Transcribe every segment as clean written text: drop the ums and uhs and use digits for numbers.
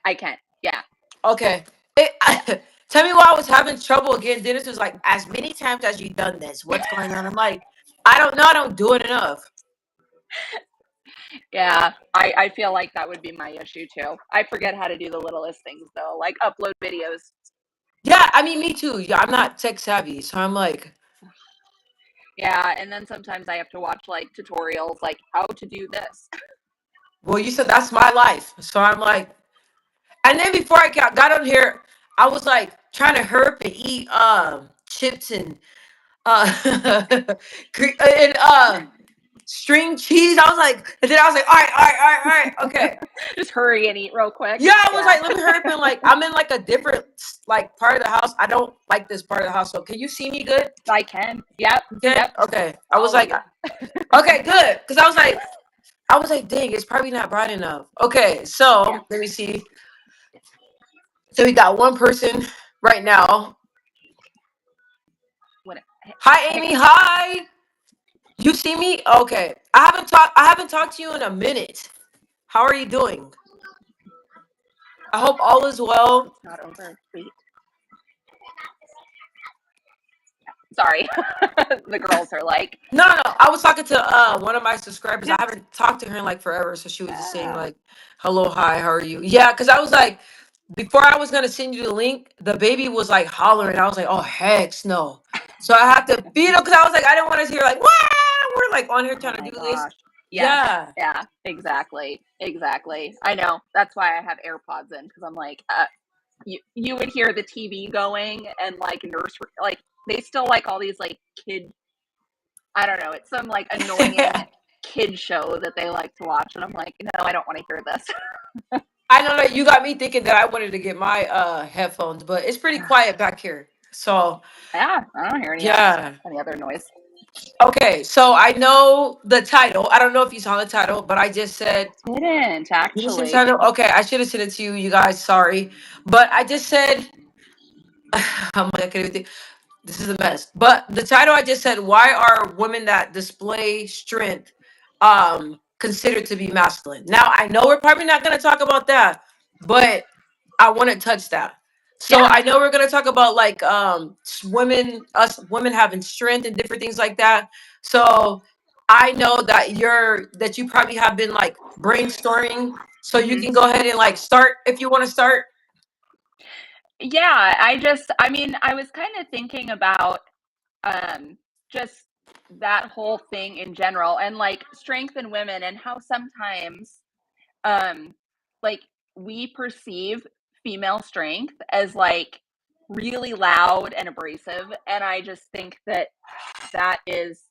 I can. Yeah. Okay. Tell me why I was having trouble again. Dennis was like, as many times as you've done this, what's going on? I'm like, I don't know. I don't do it enough. Yeah, I feel like that would be my issue too. I forget how to do the littlest things though, like upload videos. Yeah, I mean, me too. Yeah, I'm not tech savvy. So I'm like, Yeah, and then sometimes I have to watch like tutorials like how to do this. well, you said that's my life. So I'm like, and then before I got on here, I was like trying to herp and eat chips and uh and string cheese. I was like, and then I was like, all right, okay. Just hurry and eat real quick. Yeah, I was Yeah, like, let me hurry up and like I'm in like a different like part of the house. I don't like this part of the house. So can you see me good? I can. Yep, You can? yep. Okay. I was like, Always. okay, good. Because I was like, dang, it's probably not bright enough. Okay, Yeah. so let me see. So we got one person right now. What? Hi Hey, Amy, hi. You see me? Okay. I haven't talked to you in a minute. How are you doing? I hope all is well. it's not over. Wait. Sorry. The girls are like, No, no, no. I was talking to one of my subscribers. I yeah, haven't talked to her in like forever, so she was just saying yeah. like, "Hello, hi, how are you?" Yeah, because I was like, before I was gonna send you the link, the baby was like hollering. I was like, "Oh heck no!" So I had to feed him because I was like, I didn't want to hear like, "Wow!" We're like on here Oh trying to my do this. gosh. Yes. Yeah, Yeah. Exactly. Exactly. I know. That's why I have AirPods in because I'm like, you would hear the TV going and like nursery, like they still like all these like kid. I don't know. It's some like annoying kid show that they like to watch, and I'm like, no, I don't want to hear this. I know that you got me thinking that I wanted to get my headphones, but it's pretty quiet back here. So Yeah, I don't hear yeah. any other noise. Okay, so I know the title. I don't know if you saw the title, but I just said Didn't you just said actually. title. Okay, I should have sent it to you. You guys, sorry, but I just said I'm like I can't even think. This is a mess. But the title I just said, why are women that display strength considered to be masculine? Now I know we're probably not gonna talk about that, but I want to touch that. So Yeah, I know we're gonna talk about like women, us women having strength and different things like that. So I know that you probably have been like brainstorming. So you hmm can go ahead and like start if you want to start. yeah. I mean, I was kind of thinking about just that whole thing in general, and like strength in women, and how sometimes um like we perceive female strength as like really loud and abrasive, and I just think that that is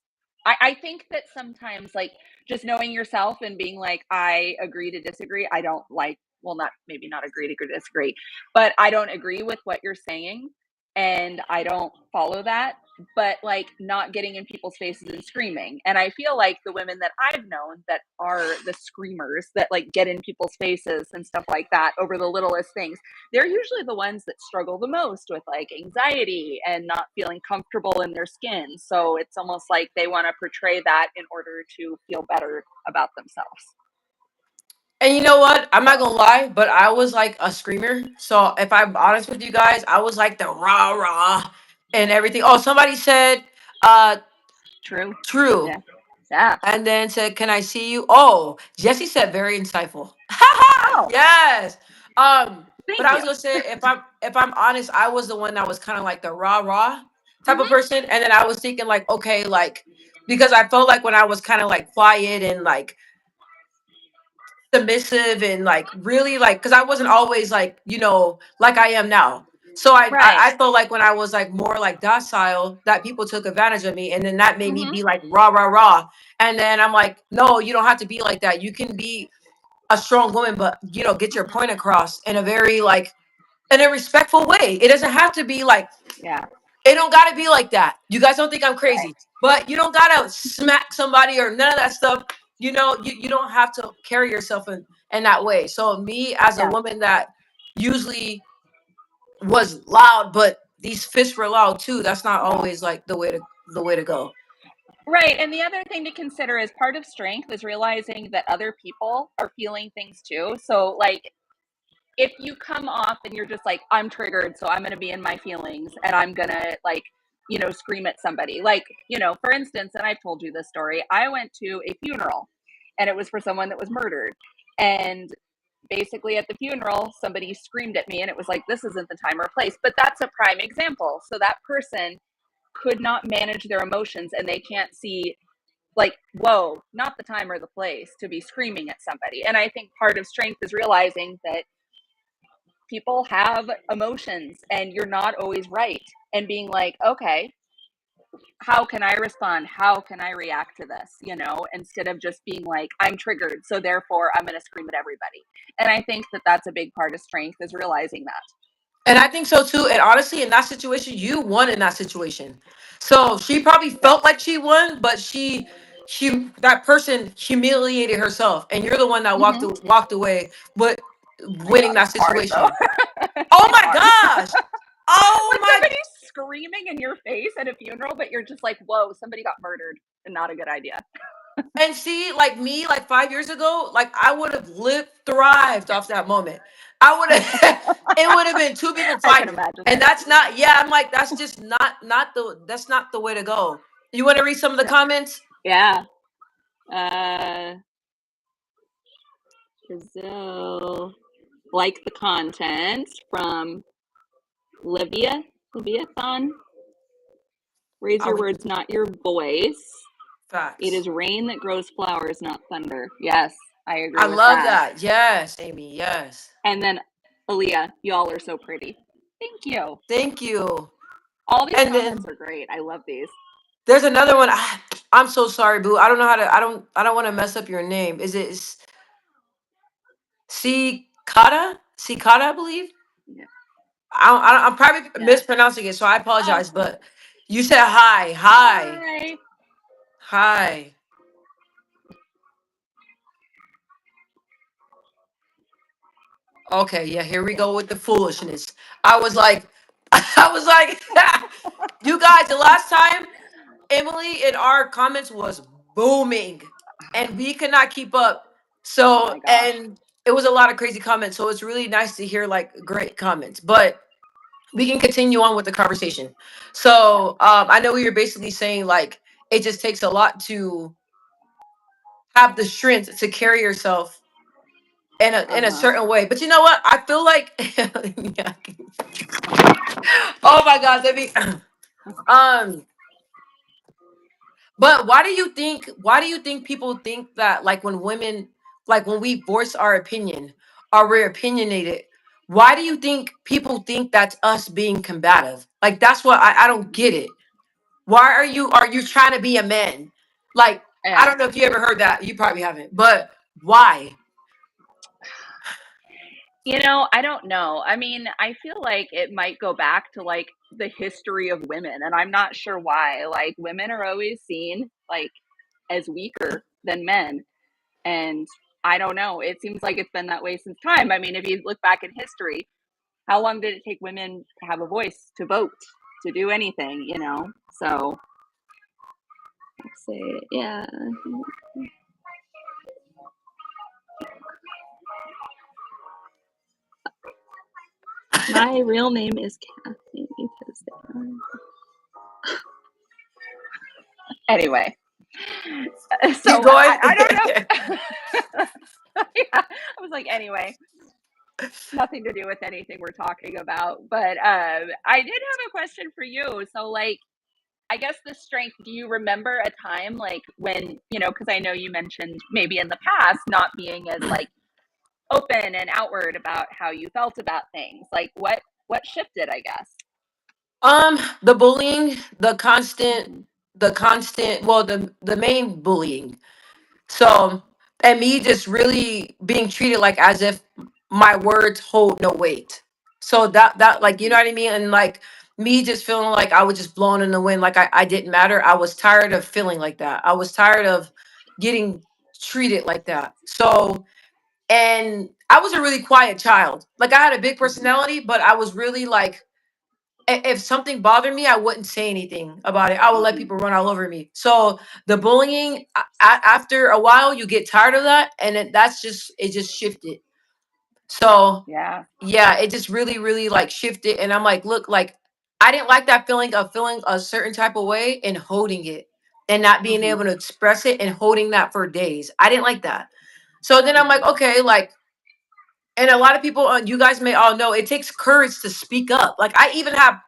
I think that sometimes like just knowing yourself and being like, I agree to disagree. I don't like, well, not maybe not agree to disagree, but I don't agree with what you're saying and I don't follow that. But like not getting in people's faces and screaming. And I feel like the women that I've known that are the screamers that like get in people's faces and stuff like that over the littlest things, they're usually the ones that struggle the most with like anxiety and not feeling comfortable in their skin. So it's almost like they want to portray that in order to feel better about themselves. And you know what? I'm not So, gonna lie, but I was like a screamer. So if I'm honest with you guys, I was like the rah rah and everything. Oh, somebody said true. true. Yeah. Yeah. And then said, "Can I see you?" Oh, Jesse said very insightful. Oh, Yes. But thank I you. was gonna say if I'm honest, I was the one that was kind of like the rah rah type of Hmm. person. And then I was thinking like, okay, like because I felt like when I was kind of like quiet and like submissive and like really like because I wasn't always like like I am now. So Right. I felt like when I was like more like docile that people took advantage of me and then that made me Hmm. be like rah rah rah. And then I'm like, no, you don't have to be like that. You can be a strong woman, but get your point across in a very like in a respectful way. It doesn't have to be like Yeah. it don't gotta be like that. You guys don't think I'm Right. crazy, but you don't gotta smack somebody or none of that stuff. You don't have to carry yourself in that way. So me as a Yeah. woman that usually was loud, but these fists were loud too. That's not Yeah. always like the way to go. Right. And the other thing to consider is part of strength is realizing that other people are feeling things too. So, like, if you come off and you're just like, I'm triggered, so I'm going to be in my feelings and I'm going to like, scream at somebody. Like, for instance, and I've told you this story, I went to a funeral and it was for someone that was murdered. And basically at the funeral, somebody screamed at me and it was like, this isn't the time or place. But that's a prime example. So that person could not manage their emotions and they can't see, like, whoa, not the time or the place to be screaming at somebody. And I think part of strength is realizing that people have emotions and you're not always right, and being like, okay, how can I respond, how can I react to this, instead of just being like, I'm triggered, so therefore I'm going to scream at everybody. And I think that that's a big part of strength, is realizing that. And I think so too. And honestly, in that situation, you won in that situation. So she probably Yep. felt like she won, but she that person humiliated herself, and you're the one that Mm-hmm. walked away with My winning God, that it's hard though. situation. Oh It's my hard gosh! Oh when my! somebody's screaming in your face at a funeral, but you're just like, whoa, somebody got murdered, and not a good idea. And see, like me, like 5 years ago, like I would have lived, thrived off that moment. I would have. It would have been two people I can fighting, imagine and it. that's not. Yeah, I'm like, that's just that's not the way to go. You want to read some of the comments? Yeah. So, like the content from Liviathon. Raise I'll your read words, not your voice. It facts. is rain that grows flowers, not thunder. Yes, I I agree with love that. that. Yes, Amy. Yes. And then, Aaliyah, y'all are so pretty. Thank you. Thank you. All these And comments then are great. I love these. there's another one. I'm so sorry, boo. I don't know how to. I don't want to mess up your name. Is it Sikata? Sikata, I believe. Yeah. I'm probably Yeah. mispronouncing it, so I apologize. But you said hi, hi, Hi. hi. Okay, yeah, here we go with the foolishness. I was like, I was like, you guys, the last time Emily in our comments was booming, and we could not keep up. Oh So, my gosh. and it was a lot of crazy comments. So it's really nice to hear like great comments. But we can continue on with the conversation. Yeah. So, I know you're basically saying like it just takes a lot to have the strength to carry yourself in a Uh-huh. certain way. But you know what? I feel like yeah. Oh my gosh, let me um but why do you think people think that like when women like when we voice our opinion or we're opinionated, why do you think people think that's us being combative? Like that's what I don't get it. Why are you trying to be a man? Like I Yeah. don't know if you ever heard that. You probably haven't. But why? I don't know. I mean, I feel like it might go back to like the history of women, and I'm not sure why. Like, women are always seen like as weaker than men. And I don't know. It seems like it's been that way since time. I mean, if you look back in history, how long did it take women to have a voice, to vote, to do anything? So, let's say, yeah. My real name is Kathy because anyway. So Keep going. I don't know. Yeah, I was like, anyway, nothing to do with anything we're talking about. But I did have a question for you. So, like, I guess the strength, do you remember a time like when, because I know you mentioned maybe in the past not being as like open and outward about how you felt about things. Like what shifted, I guess. The bullying, Mm-hmm. well, the main bullying. So, and me just really being treated like as if my words hold no weight. So that like you Mm-hmm. know what I mean, and like me just feeling like I was just blown in the wind, like I didn't matter. I was tired of feeling like that. I was tired of getting treated like that. So, and I was a really quiet child. Like I had a big Mm-hmm. personality, but I was really like if something bothered me, I wouldn't say anything about it. I would let Mm-hmm. people run all over me. So the bullying, after a while, you get tired of that, and that's just it just shifted. So Yeah. yeah, it just really, really like shifted. And I'm like, look, like I didn't like that feeling of feeling a certain type of way and holding it and not being Mhm. able to express it and holding that for days. I didn't like that. So then I'm like, Mhm. okay, like, and a lot of people, you guys may all know, it takes courage to speak up. Like I even have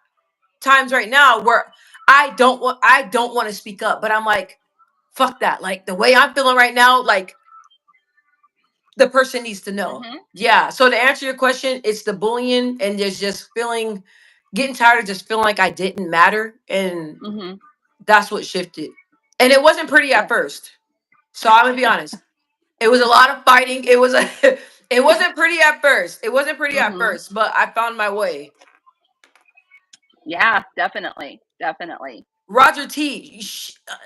times right now where I don't want to speak up, but I'm like, fuck that. Like the way I'm feeling right now, like the person needs to know. Mhm. Yeah. So to answer your question, it's the bullying and just feeling, getting tired of just feeling like I didn't matter, and Mhm. that's what shifted. And it wasn't pretty at Yeah. first. So I'm gonna be honest. It was a lot of fighting. It was a, it wasn't pretty at first. It wasn't pretty at Mhm. first, but I found my way. Yeah, definitely. Definitely. Roger T.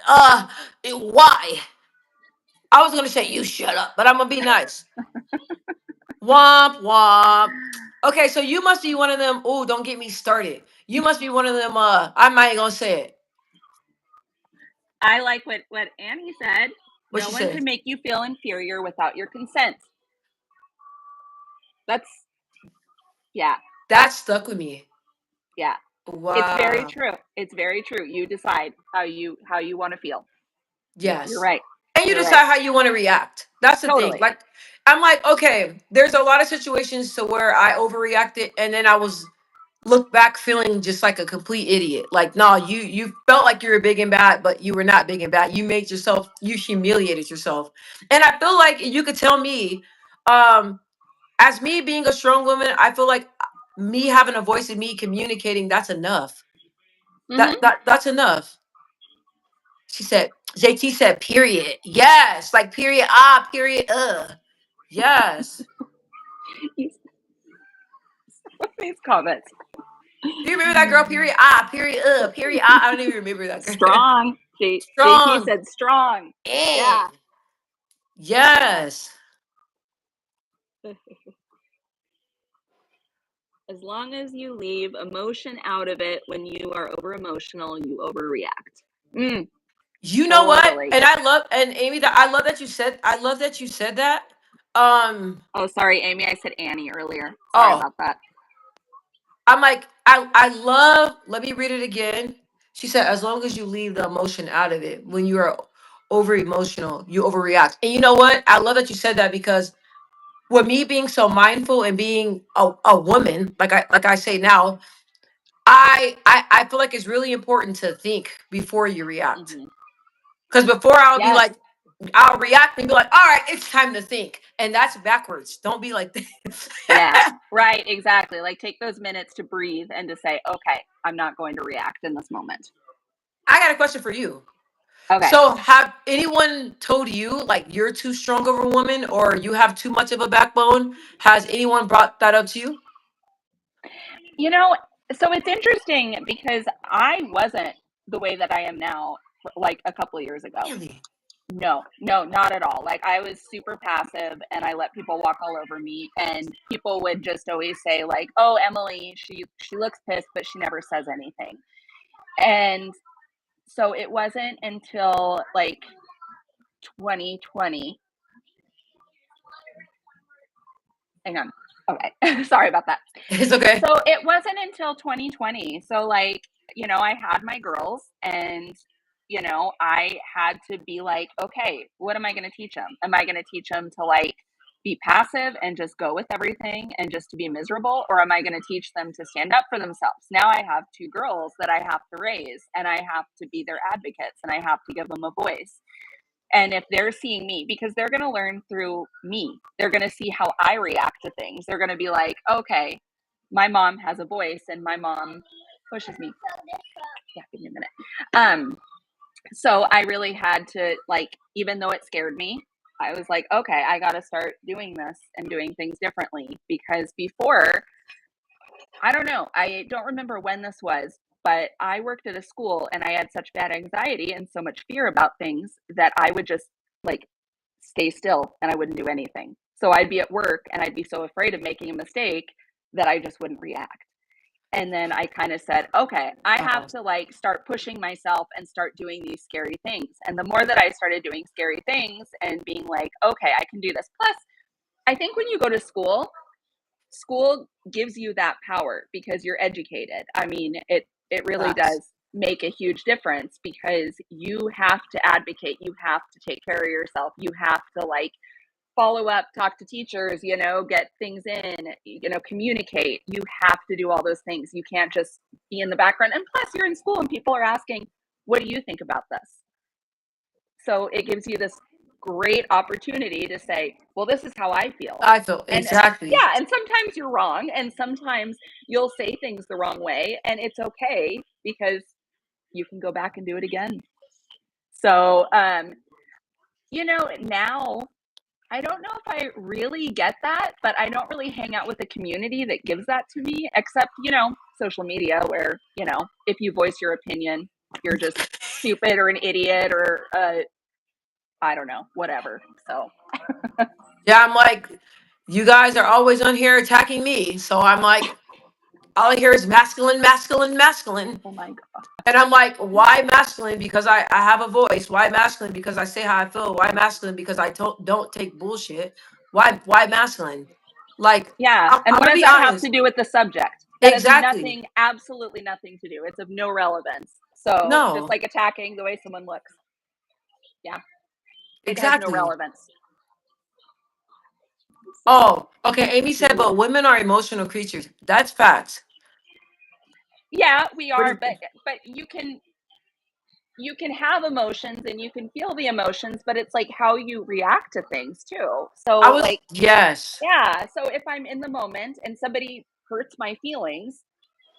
Why? I was gonna say you shut up, but I'm gonna be nice. Womp womp. Okay, so you must be one of them. Oh, don't get me started. You must be one of them. I'm not even gonna say it. I like what Annie said. What No she one said? can make you feel inferior without your consent. That's yeah. That stuck with me. Yeah. It's very Wow. true. It's very true. You decide how you want to feel. You're Yes. right. And you You're right. decide how you want to react. That's the thing. Totally. Like, I'm like, okay, there's a lot of situations to where I overreacted, and then I was look back feeling just like a complete idiot. Like, no, you felt like you were big and bad, but you were not big and bad. You made yourself, you humiliated yourself. And I feel like you could tell me, um, as me being a strong woman, I feel like me having a voice and me communicating, that's enough. Mhm. That's enough. She said, JT said, period. Yes, like period, period, yes. These comments. Do you remember that girl? Period, period, period, I don't even remember that girl. Strong. JT Strong. said strong. And Yeah. yes. As long as you leave emotion out of it when you are over emotional, you overreact. Mm, You know what? totally. And I love, and Amy, that I love that you said, I love that you said that. Oh, sorry, Amy. I said Annie earlier. Sorry Oh, about that. I'm like, I love, let me read it again. She said, as long as you leave the emotion out of it, when you are over emotional, you overreact. And you know what? I love that you said that, because with me being so mindful and being a woman, like I say now, I feel like it's really important to think before you react. Hmm. Because before I'll be Yes. like, I'll react and be like, all right, it's time to think. And that's backwards. Don't be like this. Yeah. Right. Exactly. Like take those minutes to breathe and to say, okay, I'm not going to react in this moment. I got a question for you. Okay. So, have anyone told you like you're too strong of a woman or you have too much of a backbone? Has anyone brought that up to you? You know, so it's interesting because I wasn't the way that I am now, like a couple of years ago. Really? No, no, not at all. Like I was super passive and I let people walk all over me and people would just always say like, "Oh, Emily, she looks pissed, but she never says anything." And so it wasn't until like 2020. Hang on. Okay. Sorry about that. It's okay. So it wasn't until 2020. So like, I had my girls and I had to be like, okay, what am I going to teach them? Am I going to teach them to like be passive and just go with everything and just to be miserable, or am I going to teach them to stand up for themselves? Now I have two girls that I have to raise and I have to be their advocates and I have to give them a voice. And if they're seeing me, because they're going to learn through me, they're going to see how I react to things. They're going to be like, okay, my mom has a voice and my mom pushes me. Yeah, give me a minute. So I really had to, like, even though it scared me, I was like, okay, I got to start doing this and doing things differently, because before, I don't know, I don't remember when this was, but I worked at a school and I had such bad anxiety and so much fear about things that I would just like stay still and I wouldn't do anything. So I'd be at work and I'd be so afraid of making a mistake that I just wouldn't react. And then I kind of said, okay, I have Uh-oh. to like start pushing myself and start doing these scary things. And the more that I started doing scary things and being like, okay, I can do this. Plus, I think when you go to school, school gives you that power because you're educated. I mean, it really Facts. does make a huge difference because you have to advocate, you have to take care of yourself, you have to like follow up, talk to teachers, you know, get things in, you know, communicate. You have to do all those things. You can't just be in the background. And plus, you're in school and people are asking, what do you think about this? So it gives you this great opportunity to say, well, this is how I feel. I feel And exactly. yeah, and sometimes you're wrong, and sometimes you'll say things the wrong way, and it's okay because you can go back and do it again. So, you know, now I don't know if I really get that, but I don't really hang out with a community that gives that to me, except, you know, social media, where, you know, if you voice your opinion, you're just stupid or an idiot or, I don't know, whatever. So, Yeah, I'm like, you guys are always on here attacking me. So I'm like, all I hear is masculine, masculine, masculine. oh my God. And I'm like, why masculine? Because I have a voice. Why masculine? Because I say how I feel. Why masculine? Because I don't take bullshit. Why masculine? Like, Yeah. And I'm what gonna does be that have to honest. do with the subject? That has Exactly. nothing, absolutely nothing to do. It's of no relevance. So, just No. like attacking the way someone looks. Yeah. It has no Exactly. relevance. Oh, okay. Amy said, but women are emotional creatures. That's facts. Yeah, we What are, do you- but you can have emotions and you can feel the emotions, but it's like how you react to things too. So I was like, yes. yeah, so if I'm in the moment and somebody hurts my feelings,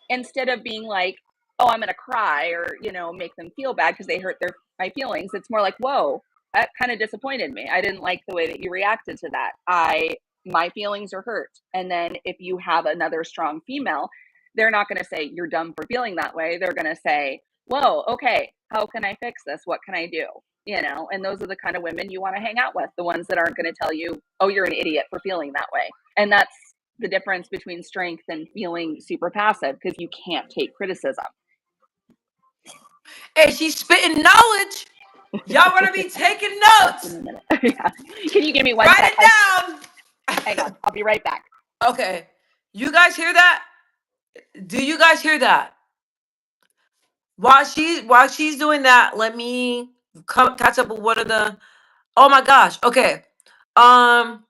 instead of being like, oh, I'm gonna cry or, you know, make them feel bad because they hurt my feelings, it's more like, whoa, that kind of disappointed me. I didn't like the way that you reacted to that. My feelings are hurt. And then if you have another strong female, they're not gonna say you're dumb for feeling that way. They're gonna say, whoa, okay, how can I fix this? What can I do? You know, and those are the kind of women you want to hang out with, the ones that aren't going to tell you, oh, you're an idiot for feeling that way. And that's the difference between strength and feeling super passive, because you can't take criticism. Hey, she's spitting knowledge. Y'all want to be taking notes? In a minute. Yeah. Can you give me one Write sec? it down. Hang on. I'll be right back. Okay. You guys hear that? Do you guys hear that? While she's doing that, let me catch up with what are the. Oh my gosh. Okay. Um.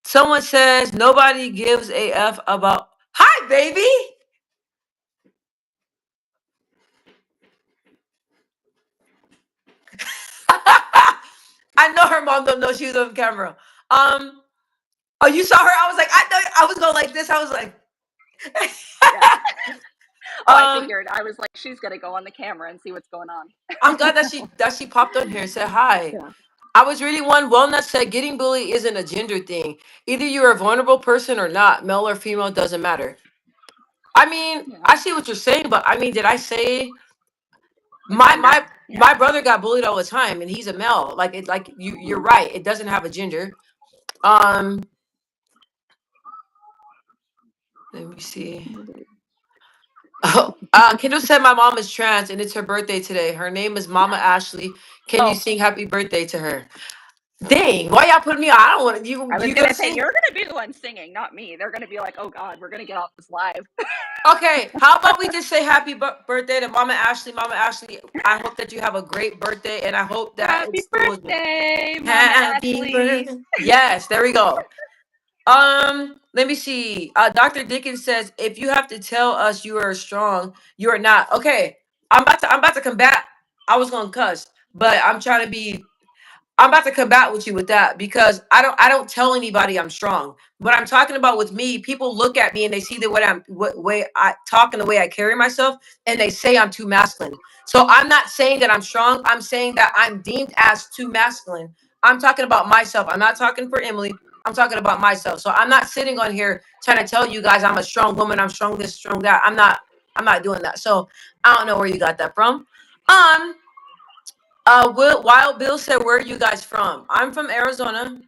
Someone says nobody gives a f about. Hi, baby. I know her mom don't know she was on camera. Oh, you saw her? I was like, I know. I was going like this. I was like, Yeah. Oh, I um, figured. I was like, she's gonna go on the camera and see what's going on. I'm glad that she popped on here and said hi. Yeah. I was really one. Wellness said getting bullied isn't a gender thing. Either you're a vulnerable person or not, male or female, doesn't matter. I mean, Yeah. I see what you're saying, but I mean, did I say The my gender. my Yeah. my brother got bullied all the time, and he's a male. Like it, like you're right. It doesn't have a gender. Um, let me see. Oh, Kendall said my mom is trans and it's her birthday today. Her name is Mama Ashley. Can you Oh, sing happy birthday to her? Dang, why y'all putting me on? I don't want to. You I was you gonna gonna say sing? you're gonna be the one singing, not me. They're gonna be like, oh God, we're gonna get off this live. Okay, how about we just say happy birthday to Mama Ashley? Mama Ashley, I hope that you have a great birthday, and I hope that Happy it's full of birthday, Mama happy Ashley. birthday. Yes, there we go. Let me see. Dr. Dickens says, if you have to tell us you are strong, you are not. Okay, I'm about to combat. I was gonna cuss, but I'm about to combat with you with that because I don't tell anybody I'm strong. What I'm talking about with me, people look at me and they see the way I talk and the way I carry myself, and they say I'm too masculine. So I'm not saying that I'm strong. I'm saying that I'm deemed as too masculine. I'm talking about myself. I'm not talking for Emily. I'm talking about myself. So I'm not sitting on here trying to tell you guys I'm a strong woman. I'm strong this, strong that. I'm not. I'm not doing that. So I don't know where you got that from. Um. Wild Bill said, "Where are you guys from?" I'm from Arizona.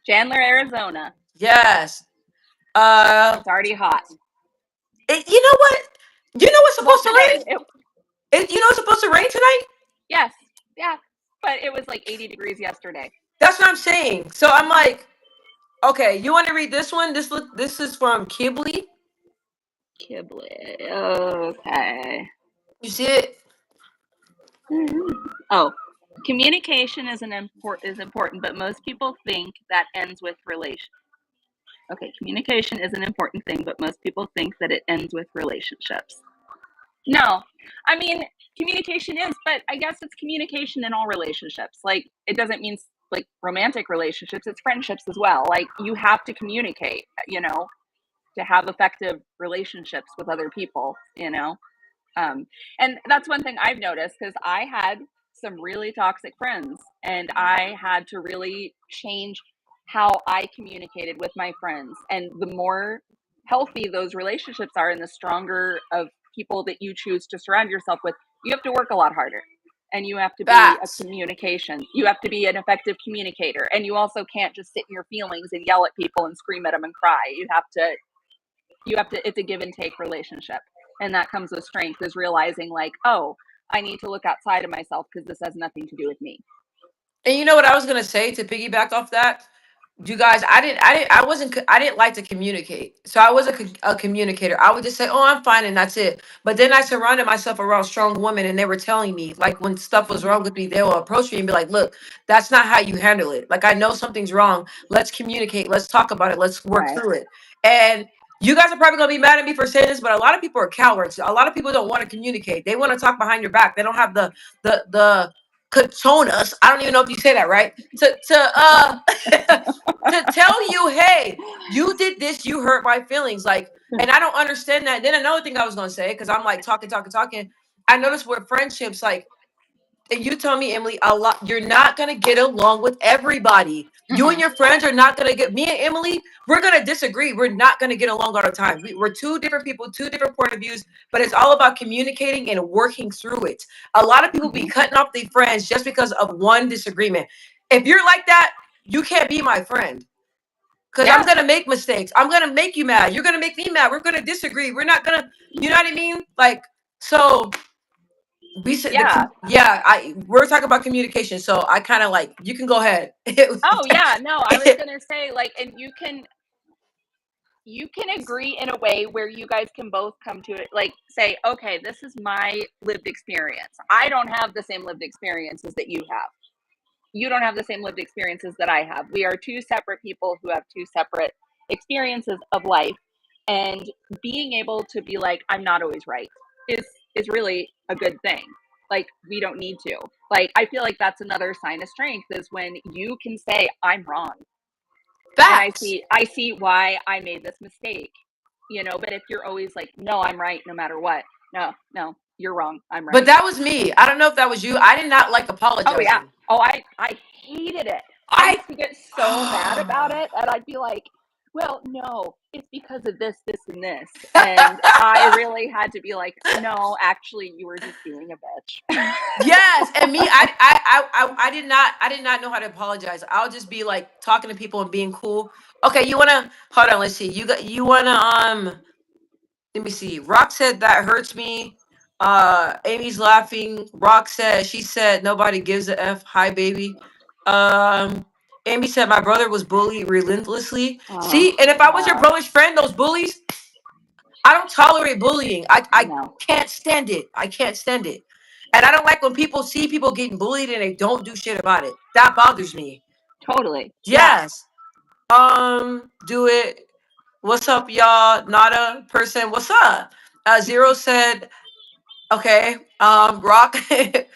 Chandler, Arizona. Yes. Uh, It's already hot. you know what? You know what's Well, supposed to today, rain? You know it's supposed to rain tonight. yes, yeah, but it was like 80 degrees yesterday. That's what I'm saying. So I'm like, Okay, you want to read this one? This is from Kibli. Kibble. Okay. You see it? Oh, communication is important, but most people think that ends with relation. Okay, communication is an important thing, but most people think that it ends with relationships. No, I mean, communication is, but I guess it's communication in all relationships. Like, it doesn't mean like romantic relationships, it's friendships as well. Like, you have to communicate, to have effective relationships with other people. And that's one thing I've noticed because I had some really toxic friends and I had to really change how I communicated with my friends. And the more healthy those relationships are and the stronger of people that you choose to surround yourself with, you have to work a lot harder. And you have to be a Facts. communication. You have to be an effective communicator. And you also can't just sit in your feelings and yell at people and scream at them and cry. It's a give and take relationship, and that comes with strength, is realizing like, oh, I need to look outside of myself because this has nothing to do with me. And you know what I was gonna say to piggyback off that? You guys, I didn't like to communicate. So I was a communicator. I would just say, "Oh, I'm fine," and that's it. But then I surrounded myself around strong women, and they were telling me, like, when stuff was wrong with me, they will approach me and be like, "Look, that's not how you handle it. Like, I know something's wrong. Let's communicate. Let's talk about it. Let's work Right. through it." And you guys are probably gonna be mad at me for saying this, but a lot of people are cowards. A lot of people don't want to communicate. They want to talk behind your back. They don't have the cojones. I don't even know if you say that right. To tell you, hey, you did this, you hurt my feelings. Like, and I don't understand that. Then another thing I was gonna say, because I'm like talking. I noticed with friendships, like, and you tell me, Emily, a lot, you're not gonna get along with everybody. You and Mm-mm. your friends are not gonna get. Me and Emily, we're gonna disagree. We're not gonna get along all the time. We're two different people, two different point of views. But it's all about communicating and working through it. A lot of people be Mm-hmm. cutting off their friends just because of one disagreement. If you're like that, you can't be my friend. Because I'm Yeah. gonna make mistakes. I'm gonna make you mad. You're gonna make me mad. We're gonna disagree. We're not gonna, you know what I mean? Like, so we said Yeah. yeah, we're talking about communication. So I kind of like, you can go ahead. Oh yeah. No, I was gonna say, like, and you can agree in a way where you guys can both come to it, like, say, okay, this is my lived experience. I don't have the same lived experiences that you have. You don't have the same lived experiences that I have. We are two separate people who have two separate experiences of life. And being able to be like, I'm not always right is really a good thing. Like, we don't need to. Like, I feel like that's another sign of strength, is when you can say, I'm wrong. And I Facts. see I see why I made this mistake. But if you're always like, no, I'm right no matter what. No, you're wrong. I'm But right. that was me. I don't know if that was you. I did not like Oh yeah. apologizing. Oh, I hated it. I I used to get so mad about it, and I'd be like, "Well, no, it's because of this, this, and this." And I really had to be like, "No, actually, you were just being a bitch." Yes, and me, I did not know how to apologize. I'll just be like talking to people and being cool. Okay, you wanna hold on? Let's see. You wanna let me see. Rock said that hurts me. Amy's laughing. Rock said, she said nobody gives a F. Hi, baby. Um, Amy said my brother was bullied relentlessly. Oh, See, and if I was your yeah. brother's friend, those bullies, I don't tolerate bullying. I No, can't stand it. I can't stand it. And I don't like when people see people getting bullied and they don't do shit about it. That bothers me. totally. Yeah. Yes. Do it. What's up, y'all? Nada person. What's up? Zero said, okay. Rock. Let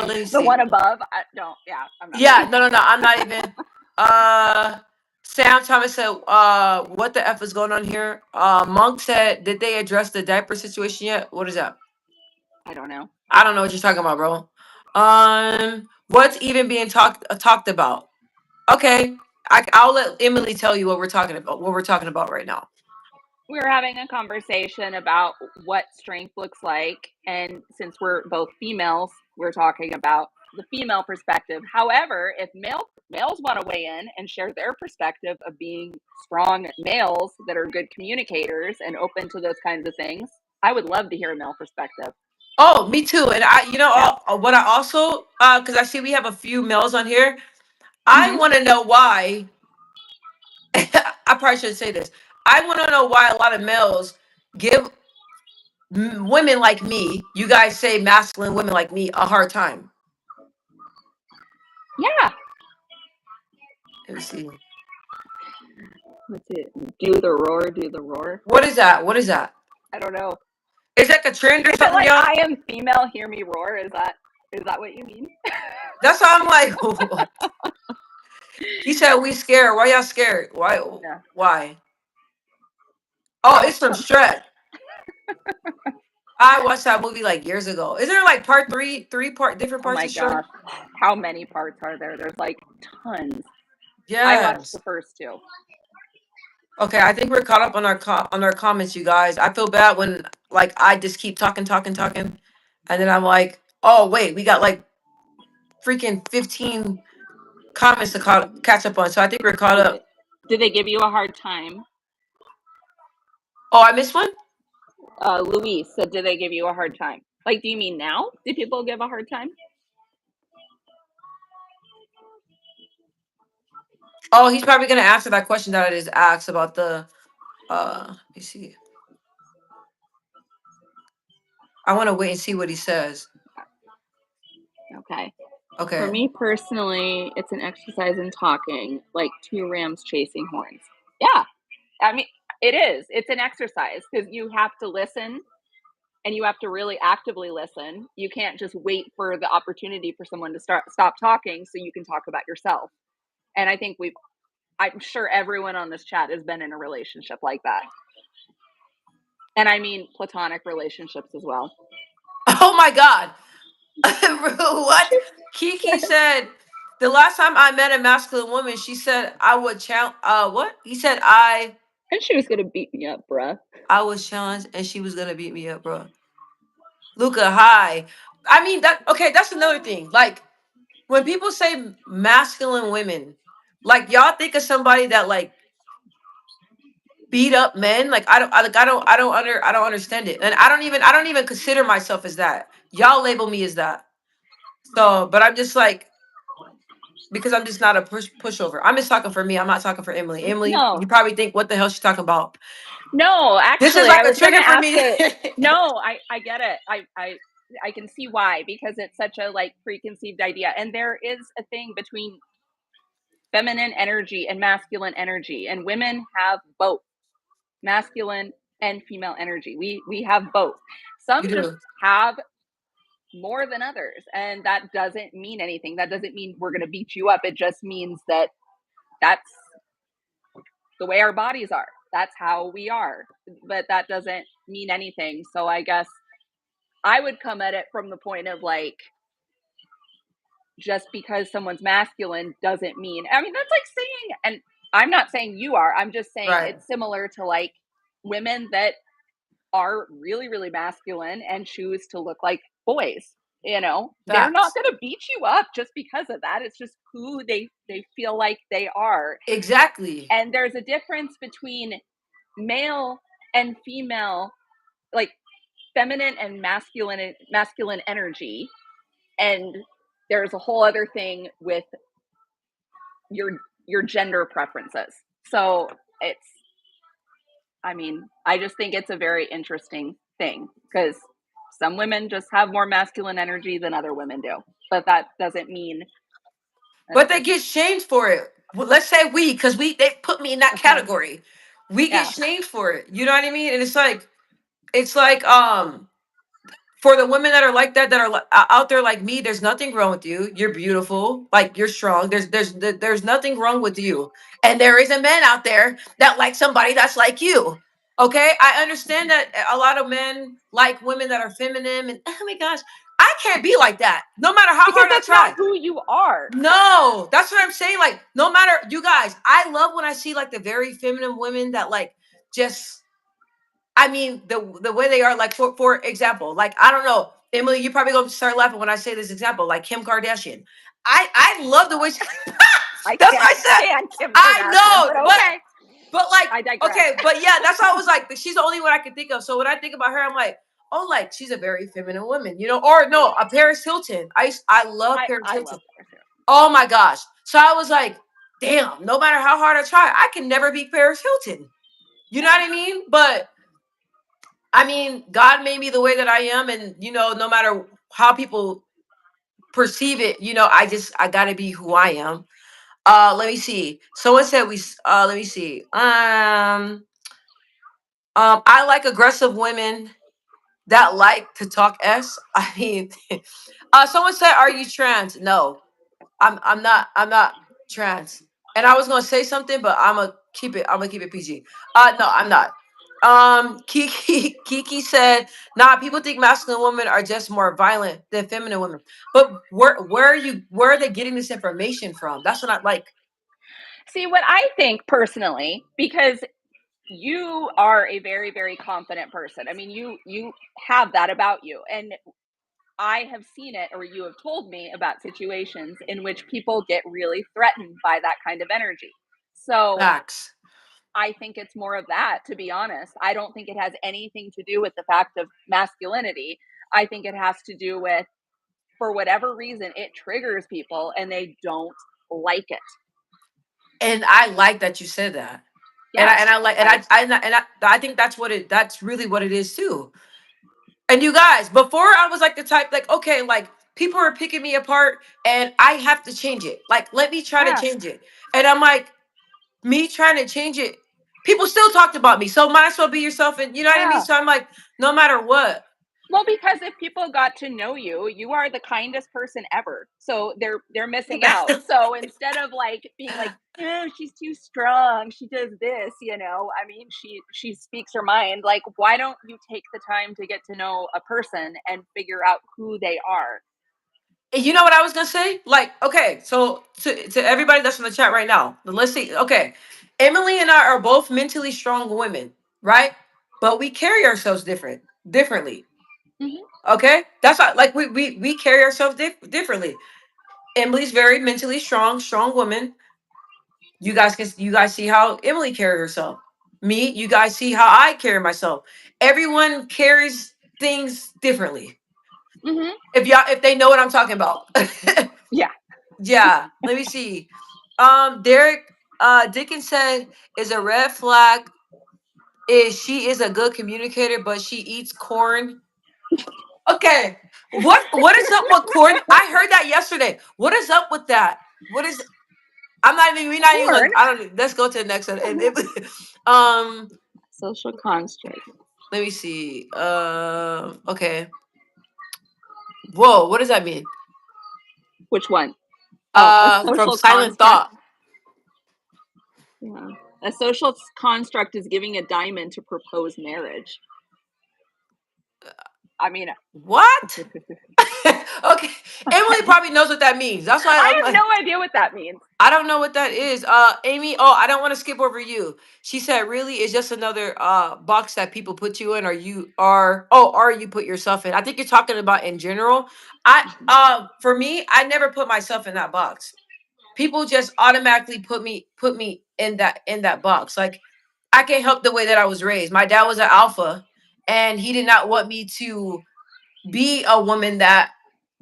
me The one see. above, I don't. Yeah, I'm not. Yeah, no. I'm not even. Uh, Sam Thomas said, what the F is going on here? Monk said, did they address the diaper situation yet? What is that? I don't know. I don't know what you're talking about, bro. What's even being talked about? Okay, I'll let Emily tell you what we're talking about. What we're talking about right now. We were having a conversation about what strength looks like, and since we're both females, we're talking about the female perspective. However, if males want to weigh in and share their perspective of being strong males that are good communicators and open to those kinds of things, I would love to hear a male perspective. Oh, me too. And I, Yeah. what I also, because I see we have a few males on here. I want to know why. I probably shouldn't say this. I want to know why a lot of males give women like me, you guys say masculine women like me, a hard time. Yeah. Let me see. What's it? Do the roar, do the roar. What is that? What is that? I don't know. Is that a trend or Is it something, like y'all? I am female, hear me roar? Is that what you mean? That's how I'm like, what? He said we scared. Why y'all scared? Why? Yeah. Why? Oh, it's from Shrek. I watched that movie like years ago. Isn't there like part three different Oh parts my of Shrek? gosh. How many parts are there? There's like tons. Yeah. I watched the first two. Okay, I think we're caught up on our comments, you guys. I feel bad when like I just keep talking, and then I'm like, oh wait, we got like freaking 15 comments to catch up on. So I think we're caught up. Did they give you a hard time? Oh, I missed one? Luis said, did they give you a hard time? Like, do you mean now? Do people give a hard time? Oh, he's probably gonna answer that question that I just asked about the let me see. I want to wait and see what he says. Okay. Okay. For me personally, it's an exercise in talking, like two rams chasing horns. Yeah. I mean, it is. It's an exercise because you have to listen and you have to really actively listen. You can't just wait for the opportunity for someone to stop talking so you can talk about yourself. And I think I'm sure everyone on this chat has been in a relationship like that. And I mean platonic relationships as well. Oh my God. What? Kiki said the last time I met a masculine woman, she said I would challenge. What? He said And she was gonna beat me up, bruh. I was challenged, and she was gonna beat me up, bro. Luca, hi. I mean that. Okay, that's another thing. Like when people say masculine women, like y'all think of somebody that like beat up men. Like I don't understand it, and I don't even consider myself as that. Y'all label me as that. So, but I'm just like. Because I'm just not a pushover. I'm just talking for me. I'm not talking for Emily. Emily, No. you probably think, what the hell she's talking about? No, actually, This is like I a was gonna trigger for ask me. it. No, I get it. I can see why, because it's such a like preconceived idea. And there is a thing between feminine energy and masculine energy, and women have both masculine and female energy. We have both. Some You just do. have more than others, and that doesn't mean anything. That doesn't mean we're going to beat you up. It just means that that's the way our bodies are. That's how we are. But that doesn't mean anything. So I guess I would come at it from the point of like, just because someone's masculine doesn't mean, I mean, that's like saying, and I'm not saying you are, I'm just saying Right. it's similar to like women that are really, really masculine and choose to look like boys. You know, they're not Facts. going to beat you up just because of that. It's just who they feel like they are. Exactly. And there's a difference between male and female, like feminine and masculine energy. And there's a whole other thing with your gender preferences. So it's, I mean, I just think it's a very interesting thing because some women just have more masculine energy than other women do, but that doesn't mean. But they get shamed for it. Well, let's say because they put me in that category. We get shamed for it. You know what I mean? And it's like for the women that are like that are out there like me, there's nothing wrong with you. You're beautiful, like you're strong. There's nothing wrong with you. And there is a man out there that likes somebody that's like you. Okay, I understand that a lot of men like women that are feminine, and oh my gosh, I can't be like that. No matter how hard I try. That's not who you are. No, that's what I'm saying. Like, no matter, you guys, I love when I see like the very feminine women that like just. I mean, the way they are, like for example, like I don't know, Emily, you probably gonna start laughing when I say this example, like Kim Kardashian. I love the way she. That's what I said. Kim I know, but okay. But like, I digress. okay, but yeah, that's why I was like, she's the only one I could think of. So when I think about her, I'm like, oh, like she's a very feminine woman, you know? Or no, a Paris Hilton. I love Paris Hilton. Oh my gosh. So I was like, damn, no matter how hard I try, I can never beat Paris Hilton. You know what I mean? But I mean, God made me the way that I am, and no matter how people perceive it, I gotta be who I am. Let me see. Someone said let me see. I like aggressive women that like to talk s. I mean, someone said, "Are you trans?" No, I'm not. I'm not trans. And I was gonna say something, but I'm gonna keep it PG. No, I'm not. Kiki said, "Nah, people think masculine women are just more violent than feminine women." But where are they getting this information from? That's what I like. See, what I think personally, because you are a very, very confident person. I mean, you have that about you. And I have seen it, or you have told me about situations in which people get really threatened by that kind of energy. So Facts. I think it's more of that, to be honest. I don't think it has anything to do with the fact of masculinity. I think it has to do with, for whatever reason, it triggers people and they don't like it. And I like that you said that. Yeah. And I like and I think that's really what it is too. And you guys, before I was like the type, like, okay, like people are picking me apart and I have to change it. Like, let me try to Yeah. change it. And I'm like, me trying to change it, people still talked about me. So might as well be yourself. And you know what I mean? Yeah. So I'm like, no matter what. Well, because if people got to know you, you are the kindest person ever. So they're missing out. So instead of like being like, oh, she's too strong, she does this, I mean, she speaks her mind. Like, why don't you take the time to get to know a person and figure out who they are? You know what I was gonna say? Like, okay, so to everybody that's in the chat right now, let's see. Okay, Emily and I are both mentally strong women, right? But we carry ourselves differently. Hmm. Okay, that's not, like we carry ourselves differently. Emily's very mentally strong woman. You guys see how Emily carry herself. Me, you guys see how I carry myself. Everyone carries things differently. Hmm. If they know what I'm talking about. Yeah. Yeah, let me see. Derek Dickens said is a red flag is she is a good communicator, but she eats corn. Okay. What is up with corn? I heard that yesterday. What is up with that? What is I'm not even we're not even Corn. gonna I don't let's go to the next one. Um Social construct. let me see. Okay. Whoa, what does that mean? Which one? Oh, a From social Silent construct. Thought. Yeah. A social construct is giving a diamond to propose marriage. I mean, What? Okay. Emily probably knows what that means. That's why I I'm have like, no idea what that means. I don't know what that is. Amy, oh, I don't want to skip over you. She said, really, it's just another box that people put you in, or or you put yourself in. I think you're talking about in general. For me, I never put myself in that box. People just automatically put me in that box. Like, I can't help the way that I was raised. My dad was an alpha, and he did not want me to be a woman that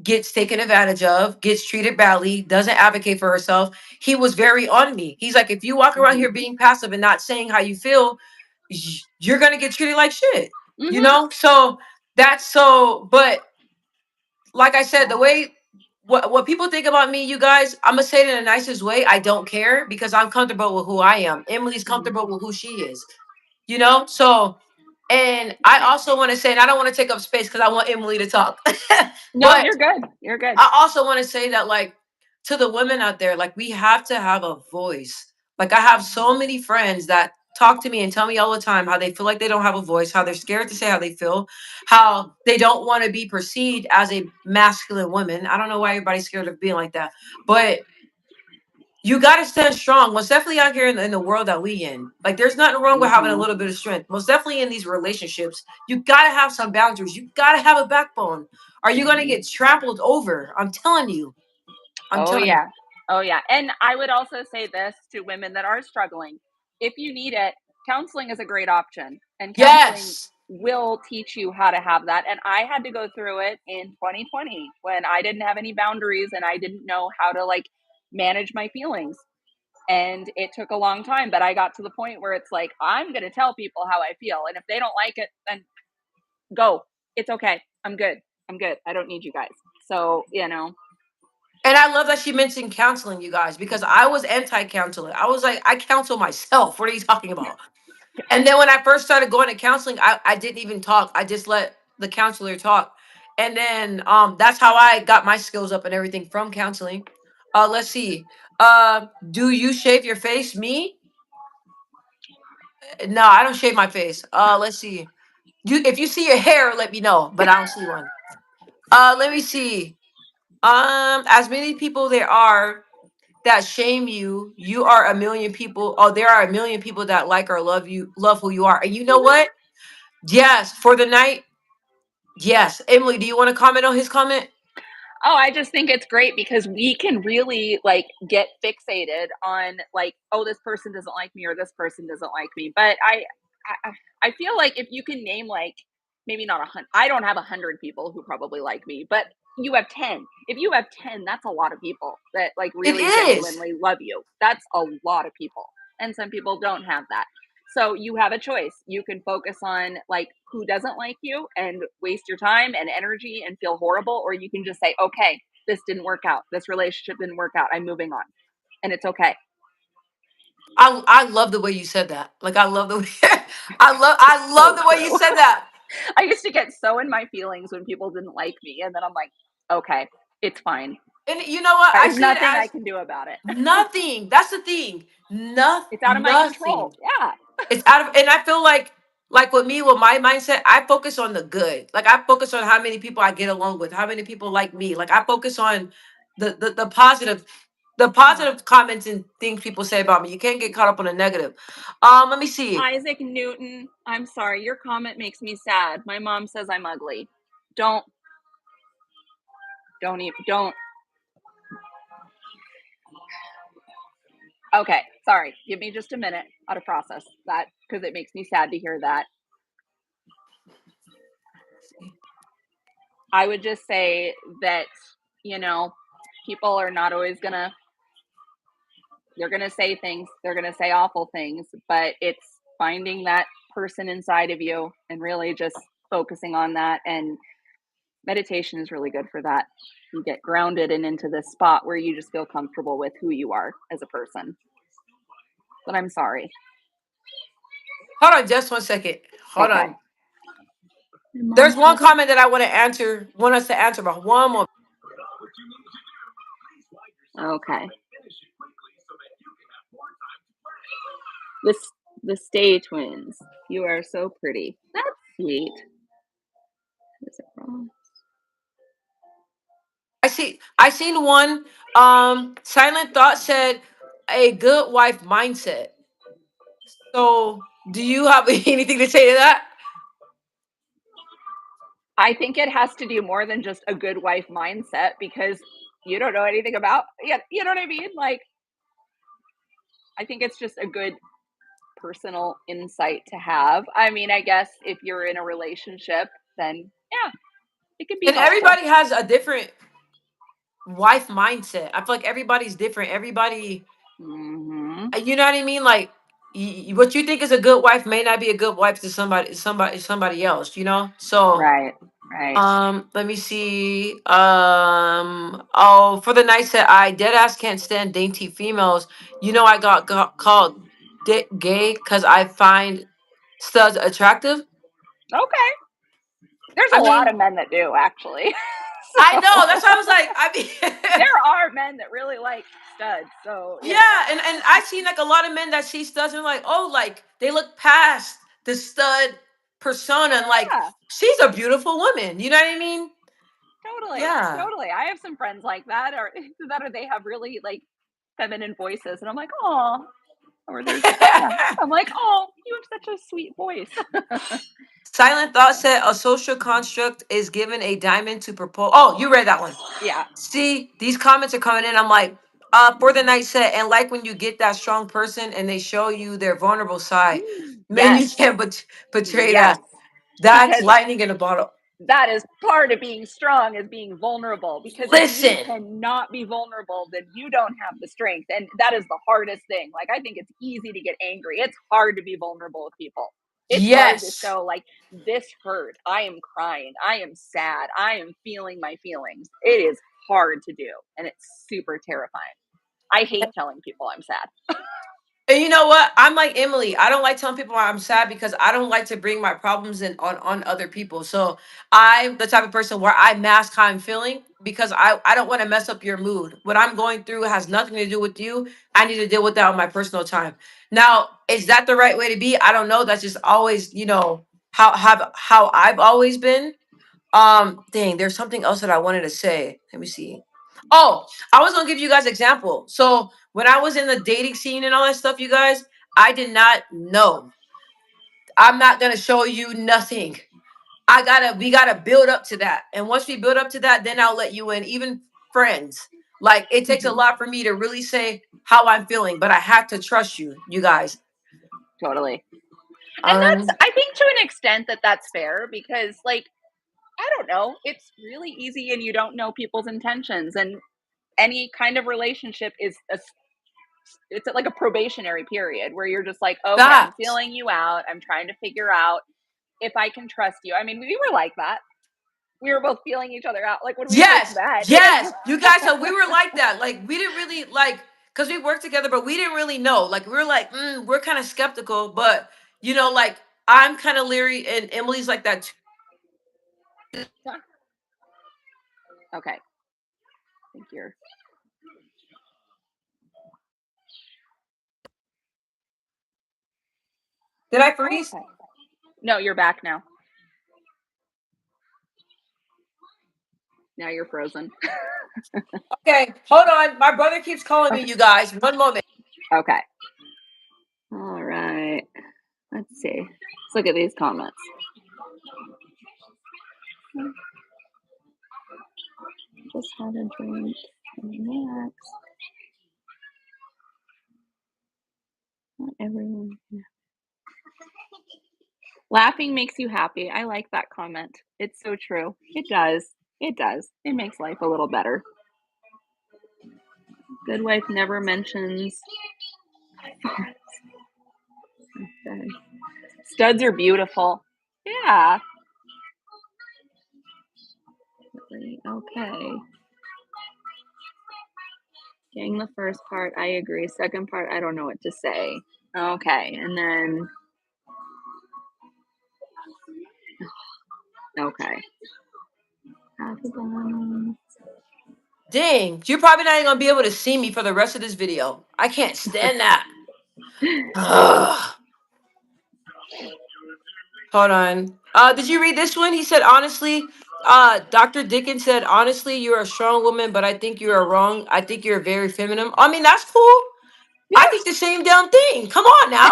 gets taken advantage of, gets treated badly, doesn't advocate for herself. He was very on me. He's like, if you walk around Mhm. here being passive and not saying how you feel, you're gonna get treated like shit. You Mhm. know? So that's so, but like I said, the way what people think about me, you guys, I'm gonna say it in the nicest way. I don't care because I'm comfortable with who I am. Emily's Mhm. comfortable with who she is. So, and I also want to say, and I don't want to take up space because I want Emily to talk. No, But you're good. You're good. I also want to say that, like, to the women out there, like, we have to have a voice. Like, I have so many friends that talk to me and tell me all the time how they feel like they don't have a voice, how they're scared to say how they feel, how they don't want to be perceived as a masculine woman. I don't know why everybody's scared of being like that, but you got to stand strong. Most definitely out here in the world that we in. Like, there's nothing wrong with having a Mhm. little bit of strength. Most definitely in these relationships, you got to have some boundaries. You got to have a backbone. Are you going to Mhm. get trampled over? I'm telling you. I'm Oh telling you. yeah. Oh yeah. And I would also say this to women that are struggling. If you need it, counseling is a great option. And counseling Yes. will teach you how to have that. And I had to go through it in 2020 when I didn't have any boundaries and I didn't know how to like manage my feelings. And it took a long time, but I got to the point where it's like, I'm going to tell people how I feel. And if they don't like it, then go. It's okay. I'm good. I'm good. I don't need you guys. So, And I love that she mentioned counseling, you guys, because I was anti-counseling. I was like, I counsel myself. What are you talking about? And then when I first started going to counseling, I didn't even talk. I just let the counselor talk. And then that's how I got my skills up and everything from counseling. Let's see. Do you shave your face? Me? No, I don't shave my face. Let's see. If you see your hair, let me know, but I don't see one. Let me see. As many people there are that shame you, you are a million people. Oh, there are a million people that like or love you, love who you are. And you know what? Yes, for the night. Yes. Emily, do you want to comment on his comment? Oh, I just think it's great because we can really like get fixated on like, oh, this person doesn't like me or this person doesn't like me. But I feel like if you can name like maybe not 100, I don't have 100 people who probably like me, but you have 10. If you have 10, that's a lot of people that like It really is. genuinely love you. That's a lot of people, and some people don't have that. So you have a choice. You can focus on like who doesn't like you and waste your time and energy and feel horrible, or you can just say, okay, this didn't work out. This relationship didn't work out. I'm moving on. And it's okay. I love the way you said that. Like I love the way I love So the way you true. said that. I used to get so in my feelings when people didn't like me. And then I'm like, okay, it's fine. And you know what? I There's see it nothing I as can do about it. nothing. That's the thing. It's out of my Nothing. control. Yeah. It's out of, and I feel like with me, with my mindset, I focus on the good. Like I focus on how many people I get along with, how many people like me. Like I focus on the positive, the Yeah. positive comments and things people say about me. You can't get caught up on the negative. Let me see. Isaac Newton, I'm sorry. Your comment makes me sad. My mom says I'm ugly. Don't even, don't. Okay. Sorry. Give me just a minute. How to process that because it makes me sad to hear that. I would just say that, people are not always they're gonna say things, they're gonna say awful things, but it's finding that person inside of you and really just focusing on that. And meditation is really good for that. You get grounded and into this spot where you just feel comfortable with who you are as a person. But I'm sorry. Hold on, just 1 second. Hold Okay. on. There's one comment that I want us to answer about one more. Okay. The Stay Twins. You are so pretty. That's sweet. Is it wrong? I seen one. Silent Thought said a good wife mindset. So, do you have anything to say to that? I think it has to do more than just a good wife mindset because you don't know anything about, yeah, you know what I mean? Like, I think it's just a good personal insight to have. I mean, I guess if you're in a relationship, then yeah, it can be And helpful. everybody has a different wife mindset. I feel like everybody's different. Everybody, Hmm. you know what I mean? Like what you think is a good wife may not be a good wife to somebody else, you know? So, Right, right. let me see. Oh, for the night set, I dead ass can't stand dainty females. You know, I got called gay because I find studs attractive. Okay. There's I a lot mean, of men that do, actually. I So know. That's why I was like, I mean, there are men that really like studs. So, yeah, and I seen like a lot of men that see studs and like, oh, like they look past the stud persona and like yeah, she's a beautiful woman. You know what I mean? totally. Yeah. Totally. I have some friends like that, or that, or they have really like feminine voices. And I'm like, oh, or there's, yeah. I'm like, oh, you have such a sweet voice. Silent Thought said a social construct is given a diamond to propose. Oh, you read that one. Yeah. See, these comments are coming in. I'm like, for the night set, and like when you get that strong person and they show you their vulnerable side, man, you Yes. can't betray Yes. that. That's Because lightning in a bottle. that is part of being strong, is being vulnerable, because if you Listen. cannot be vulnerable, then you don't have the strength, and that is the hardest thing. Like, I think it's easy to get angry. It's hard to be vulnerable with people. It's hard to Yes. show, like, this hurt, I am crying, I am sad, I am feeling my feelings. It is hard to do, and it's super terrifying. I hate telling people I'm sad. And you know what? I'm like Emily. I don't like telling people I'm sad because I don't like to bring my problems in on other people. So I'm the type of person where I mask how I'm feeling because I don't want to mess up your mood. What I'm going through has nothing to do with you. I need to deal with that on my personal time. Now, is that the right way to be? I don't know. That's just always, how I've always been. Dang, there's something else that I wanted to say. Let me see. Oh, I was gonna give you guys example. So when I was in the dating scene and all that stuff, you guys, I did not know. I'm not gonna show you nothing. We gotta build up to that. And once we build up to that, then I'll let you in, even friends. Like it takes a Mhm. lot for me to really say how I'm feeling, but I have to trust you, you guys. Totally. And Um, I think to an extent that's fair, because, like, I don't know, it's really easy and you don't know people's intentions. And any kind of relationship is it's like a probationary period where you're just like, okay, I'm facts. feeling you out. I'm trying to figure out if I can trust you. I mean, we were like that. We were both feeling each other out, like when we first Yes, met. yes. You guys, so we were like that. Like we didn't really like because we worked together, but we didn't really know. Like we were like, we're kind of skeptical, but like I'm kind of leery, and Emily's like that too. Okay. I think you're Did I freeze? okay. No, you're back now. Now you're frozen. Okay, hold on. My brother keeps calling me. Okay. You guys, one moment. Okay. All right. Let's see. Let's look at these comments. Just have a drink and relax. Not everyone. Laughing makes you happy. I like that comment. It's so true. It does. It does. It makes life a little better. Good wife never mentions. Okay. Studs are beautiful. Yeah. Okay. Getting the first part, I agree. Second part, I don't know what to say. Okay. And then. Okay. Dang, you're probably not even gonna be able to see me for the rest of this video. I can't stand that. Ugh. Hold on. Did you read this one? He said, honestly, Dr. Dickens said, honestly, you're a strong woman, but I think you are wrong. I think you're very feminine. I mean, that's cool. Yeah. I think the same damn thing. Come on now.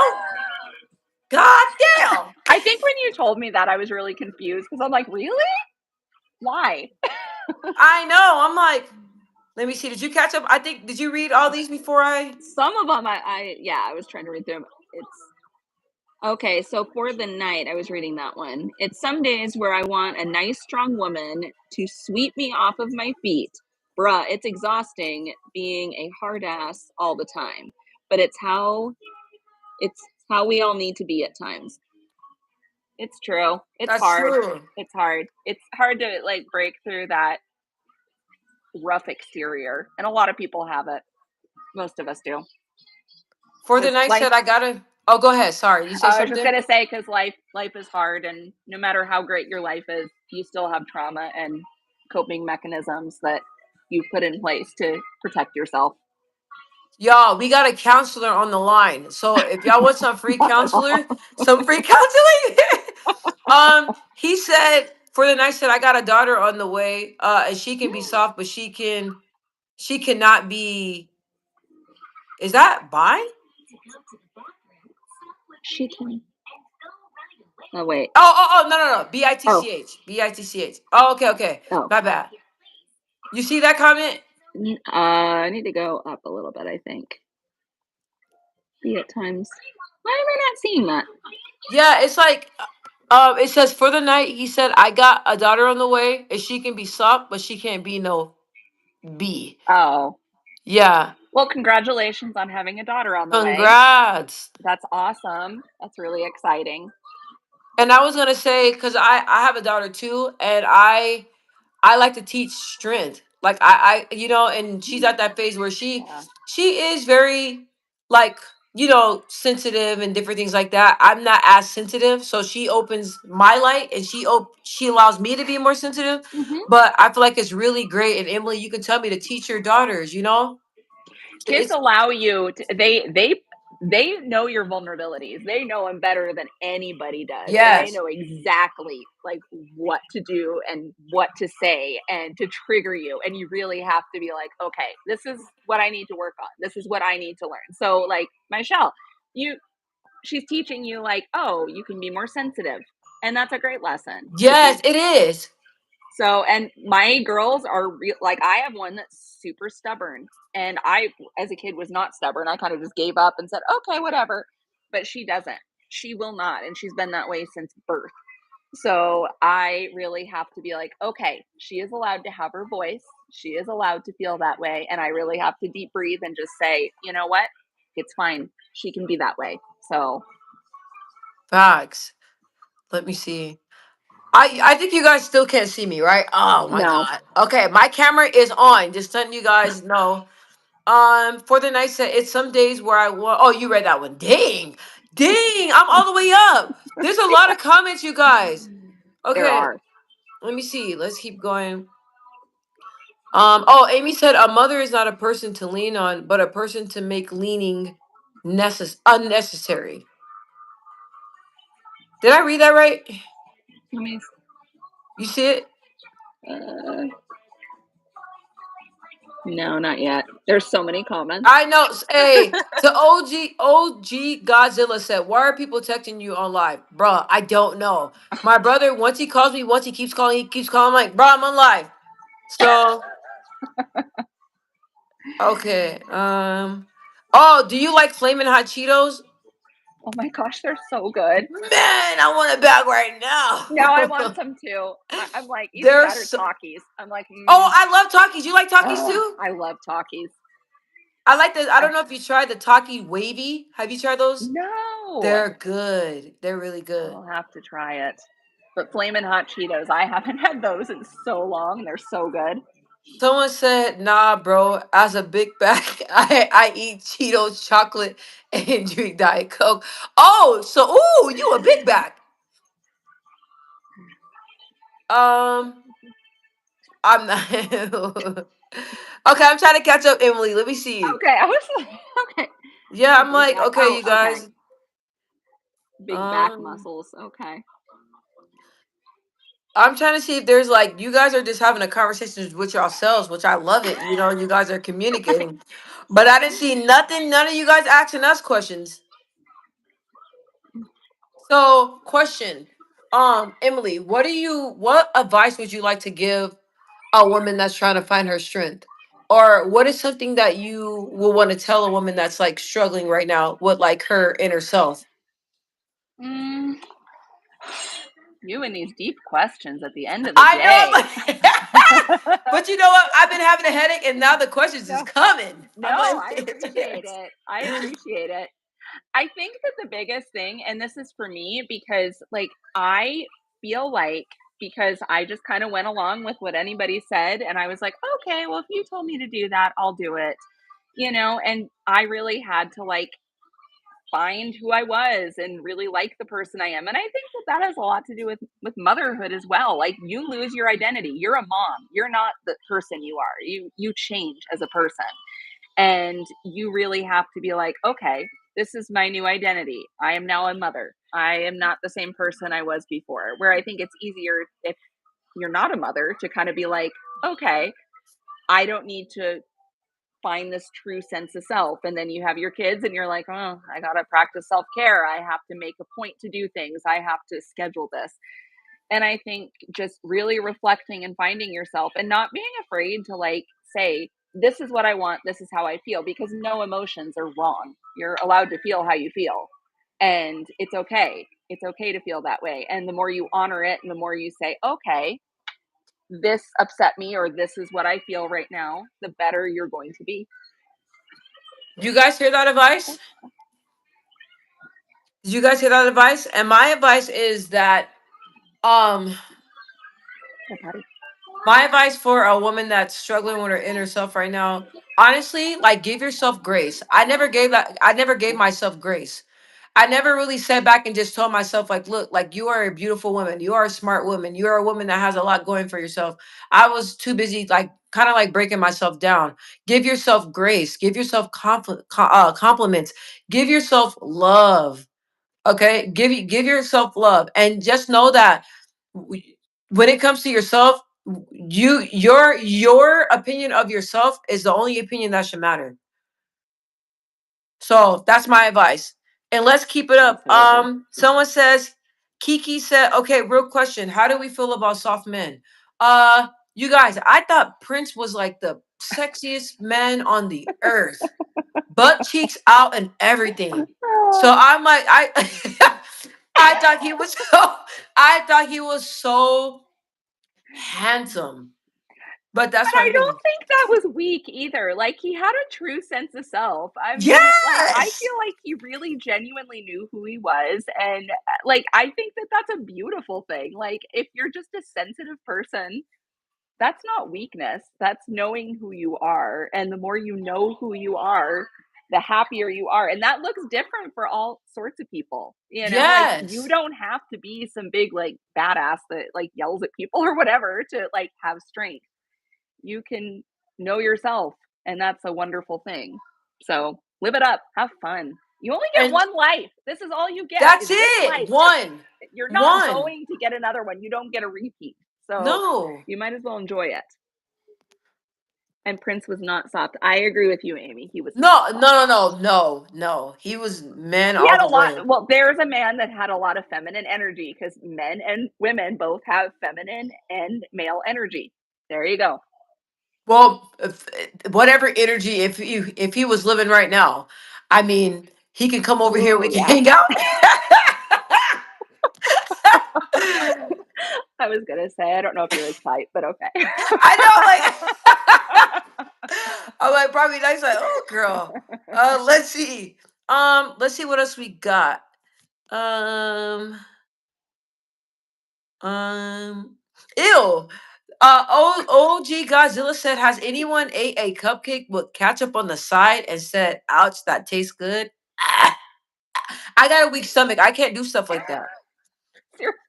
God damn. I think when you told me that, I was really confused because I'm like, really? Why? I know. I'm like, let me see. Did you catch up? Did you read all these before I? Some of them, I was trying to read through them. It's okay. So for the night, I was reading that one. It's some days where I want a nice, strong woman to sweep me off of my feet. Bruh, it's exhausting being a hard ass all the time. But it's how we all need to be at times. It's true. It's That's hard. true. It's hard. It's hard to like break through that rough exterior. And a lot of people have it. Most of us do. For the Because night life, said I gotta. Oh, go ahead. Sorry. You say I was just something? gonna say, because life is hard, and no matter how great your life is, you still have trauma and coping mechanisms that you put in place to protect yourself. Y'all, we got a counselor on the line. So if y'all want some free counselor, some free counseling. He said for the night said I got a daughter on the way. And she can be soft, but she cannot be. Is that bi? She can. Oh wait. Oh, no. Oh. BITCH. BITCH. Oh, okay. Oh. My bad. You see that comment? I need to go up a little bit, I think. Be at times. Why am I not seeing that? Yeah, it's like It says for the night. He said, "I got a daughter on the way, and she can be soft, but she can't be no B." Oh, Yeah, well, congratulations on having a daughter on the way. congrats. That's awesome. That's really exciting. And I was gonna say, cause I have a daughter too, and I like to teach strength. Like and she's at that phase where Yeah. she is very like sensitive and different things like that. I'm not as sensitive, so she opens my light and she allows me to be more sensitive. Hmm. But I feel like it's really great. And Emily, you can tell me to teach your daughters. Kids It's allow you to, they know your vulnerabilities. They know them better than anybody does, and they yes, know exactly like what to do and what to say and to trigger you. And you really have to be like, okay, this is what I need to work on. This is what I need to learn. So, like Michelle, you she's teaching you like, oh, you can be more sensitive, and that's a great lesson to yes, teach. it is. So, and my girls are real. Like, I have one that's super stubborn, and I, as a kid, was not stubborn. I kind of just gave up and said, okay, whatever. But she doesn't. She will not, and she's been that way since birth. So I really have to be like, okay, she is allowed to have her voice. She is allowed to feel that way, and I really have to deep breathe and just say, you know what? It's fine. She can be that way. So Facts. Let me see. I think you guys still can't see me, right? Oh my no. god. Okay, my camera is on. Just letting you guys know. For the night set, it's some days where I want. Oh, you read that one. Dang, dang. I'm all the way up. There's a lot of comments, you guys. There Okay, are. let me see. Let's keep going. Oh, Amy said a mother is not a person to lean on, but a person to make leaning unnecessary. Did I read that right? Let me. You see it? Uh, no, not yet. There's so many comments. I know. Hey, so OG Godzilla said, "Why are people texting you on live, bruh? I don't know. My brother, once he calls me, once he keeps calling, he keeps calling. I'm like, bro, I'm on live. So okay. Oh, do you like flaming hot Cheetos? Oh my gosh, they're so good. Man, I want a bag right Now I want now. some too. I'm like, either They're that or so. Takis. I'm like, Oh, I love Takis. You like Takis oh, too? I love Takis. I like the. I I don't know if you tried the Taki Wavy. Have you tried those? no, They're good. They're really good. I'll have to try it. But Flamin' Hot Cheetos, I haven't had those in so long. They're so good. Someone said, "Nah, bro. As a big bag, I eat Cheetos, chocolate, and drink Diet Coke." Oh, so you a big bag? Um, I'm not. Okay, I'm trying to catch up, Emily. Let me see. Okay, I was like, okay. Yeah, You're a I'm big like, back. okay, Oh, you okay. guys. Big back Um, muscles. Okay. I'm trying to see if there's like you guys are just having a conversation with yourselves, which I love it. You guys are communicating, but I didn't see nothing. None of you guys asking us questions. So, question, Emily, what advice would you like to give a woman that's trying to find her strength? Or what is something that you will want to tell a woman that's like struggling right now with like her inner self? Mm, you and these deep questions at the end of the I know day. I'm like, but you know what? I've been having a headache and now the questions is No, coming. no, I'm like, I appreciate it. I appreciate it. I think that the biggest thing, and this is for me because like I feel like because I just kind of went along with what anybody said and I was like, okay, well, if you told me to do that, I'll do it, and I really had to like find who I was and really like the person I am. And I think that has a lot to do with motherhood as well. Like you lose your identity. You're a mom. You're not the person you are. You change as a person. And you really have to be like, okay, this is my new identity. I am now a mother. I am not the same person I was before. Where I think it's easier if you're not a mother to kind of be like, okay, I don't need to find this true sense of self. And then you have your kids and you're like, oh, I got to practice self care. I have to make a point to do things. I have to schedule this. And I think just really reflecting and finding yourself and not being afraid to like say, this is what I want, this is how I feel, because no emotions are wrong. You're allowed to feel how you feel. And it's okay. It's okay to feel that way. And the more you honor it and the more you say, okay, this upset me or this is what I feel right now, the better you're going to be. You guys hear that advice? Did you guys hear that advice? And my advice is that um my advice for a woman that's struggling with her inner self right now, honestly, like give yourself grace. I never gave myself grace. I never really sat back and just told myself, like, look, like you are a beautiful woman. You are a smart woman. You are a woman that has a lot going for yourself. I was too busy, like, kind of like breaking myself down. Give yourself grace. Give yourself compliments. Give yourself love. Okay, give yourself love, and just know that w- when it comes to yourself, your opinion of yourself is the only opinion that should matter. So that's my advice. And let's keep it up. Absolutely. Someone says, Kiki said, okay, real question. How do we feel about soft men? You guys, I thought Prince was like the sexiest man on the earth. Butt cheeks out and everything. So I'm like, I I thought he was so I thought he was so handsome. But that's But my I opinion. don't think that was weak either. Like, he had a true sense of self. I mean, like, I Yes. feel like he really genuinely knew who he was. And, like, I think that that's a beautiful thing. Like, if you're just a sensitive person, that's not weakness. That's knowing who you are. And the more you know who you are, the happier you are. And that looks different for all sorts of people. You know, like, you Yes. don't have to be some big, like, badass that, like, yells at people or whatever to, like, have strength. You can know yourself, and that's a wonderful thing. So live it up, have fun. You only get And one life. This is all you get that's is this it. life. Like, One. you're not One. going to get another one. You don't get a repeat. So No. you might as well enjoy it. And Prince was not soft. I agree with you, Amy. He was not No, no, soft. no, no, no, no. He was man He all had the a lot. way. Well, there's a man that had a lot of feminine energy because men and women both have feminine and male energy. There you go. Well, whatever energy, if he was living right now, I mean, he can come over here. Ooh, We can yeah. hang out. I was gonna say, I don't know if you're his type, but okay. I know, like, I'm like probably nice. Like, oh, girl. Let's see. Let's see what else we got. Um, ew. OG Godzilla said, "Has anyone ate a cupcake with ketchup on the side and said, 'Ouch, that tastes good'?" Ah, I got a weak stomach. I can't do stuff like that.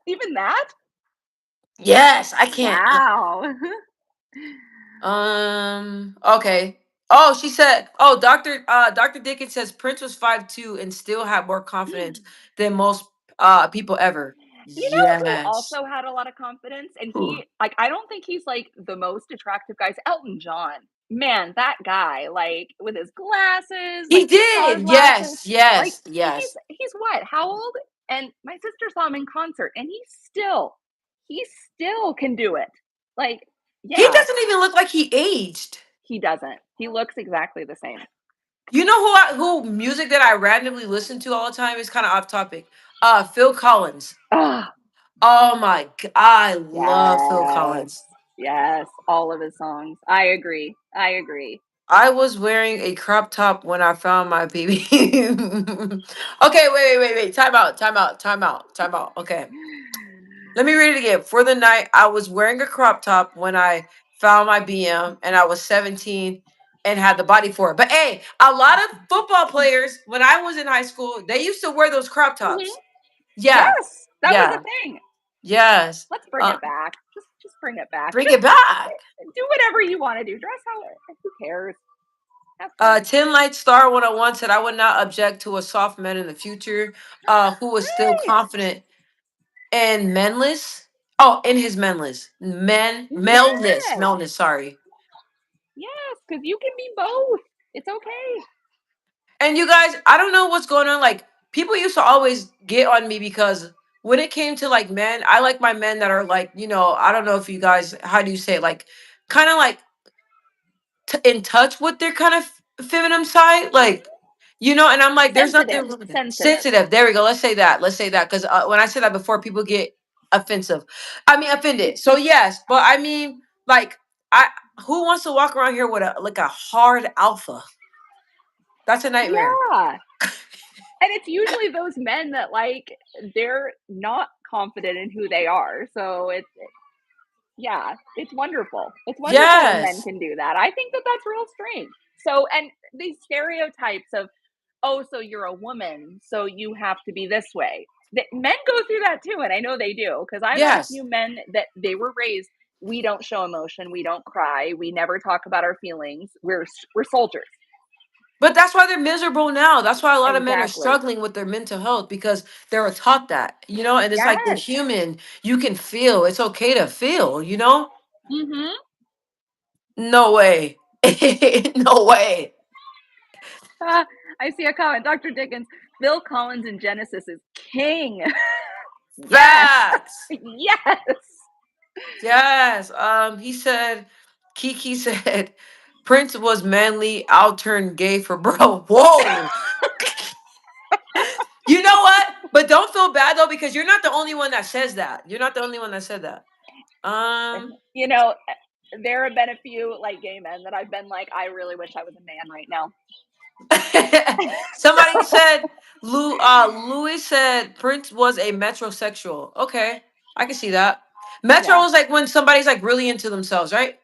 Even that? Yes, I can't. Wow. Okay. Oh, she said, oh, Dr. Dickens says Prince was 5'2" and still had more confidence than most people ever. You know who Yes. also had a lot of confidence? And Who? I don't think he's like the most attractive guy. Elton John. Man, that guy, like with his glasses, He like the star did. glasses, Yes, like yes, he's yes. he's what? How old? And my sister saw him in concert and he still can do it. Like, He yeah, doesn't even look like he aged. he doesn't. He looks exactly the same. You know who music that I randomly listen to all the time is kind of off topic. Phil Collins. Ah, Oh my god, I love Phil yes. Collins. Yes, all of his songs. I agree. I agree. I was wearing a crop top when I found my baby. Okay, wait. Time out, time out, time out, time out. Okay. Let me read it again. For the night, I was wearing a crop top when I found my BM and I was 17 and had the body for it. But hey, a lot of football players, when I was in high school, they used to wear those crop Mhm. tops. Yeah, Yes, that was a yeah, thing. yes. Let's bring it back. Just bring it back. Bring Just it back. do whatever you want to do. Dress how who cares? Have fun. 10 Light Star 101 said, I would not object to a soft man in the future who was still Right. confident and menless. Oh, in his Yes. maleness, sorry. Yes, because you can be both. It's okay. And you guys, I don't know what's going on. Like, people used to always get on me because when it came to like men, I like my men that are like, I don't know if you guys, how do you say it? Like, kind of like in touch with their kind of feminine side. Mhm. Like, And I'm like, there's nothing Sensitive. wrong with it. Sensitive. Sensitive. There we go. Let's say that. Because when I say that before, people get offensive. I mean, offended. So yes, but I mean, like, who wants to walk around here with a hard alpha? That's a nightmare. Yeah. And it's usually those men that they're not confident in who they are. So it's wonderful. It's wonderful when men Yes. can do that. I think that that's real strength. So, and these stereotypes of, oh, so you're a woman, so you have to be this way. Men go through that too, and I know they do because I've had a Yes. few men that they were raised. We don't show emotion. We don't cry. We never talk about our feelings. We're soldiers. But that's why they're miserable now. That's why a lot of men are Exactly. struggling with their mental health because they're taught that. And it's like you're Yes. human. You can feel. It's okay to feel. Mm-hmm. No way. No way. I see a comment. Dr. Dickens, Phil Collins in Genesis is king. Yes. Facts. Yes. Yes. He said, Kiki said, Prince was manly. I'll turn gay for bro. Whoa. You know what? But don't feel bad though, because you're not the only one that says that. You're not the only one that said that. You know, there have been a few gay men that I've been like, I really wish I was a man right now. Somebody said Louis said Prince was a metrosexual. Okay. I can see that. Metro Yeah. is like when somebody's like really into themselves, right?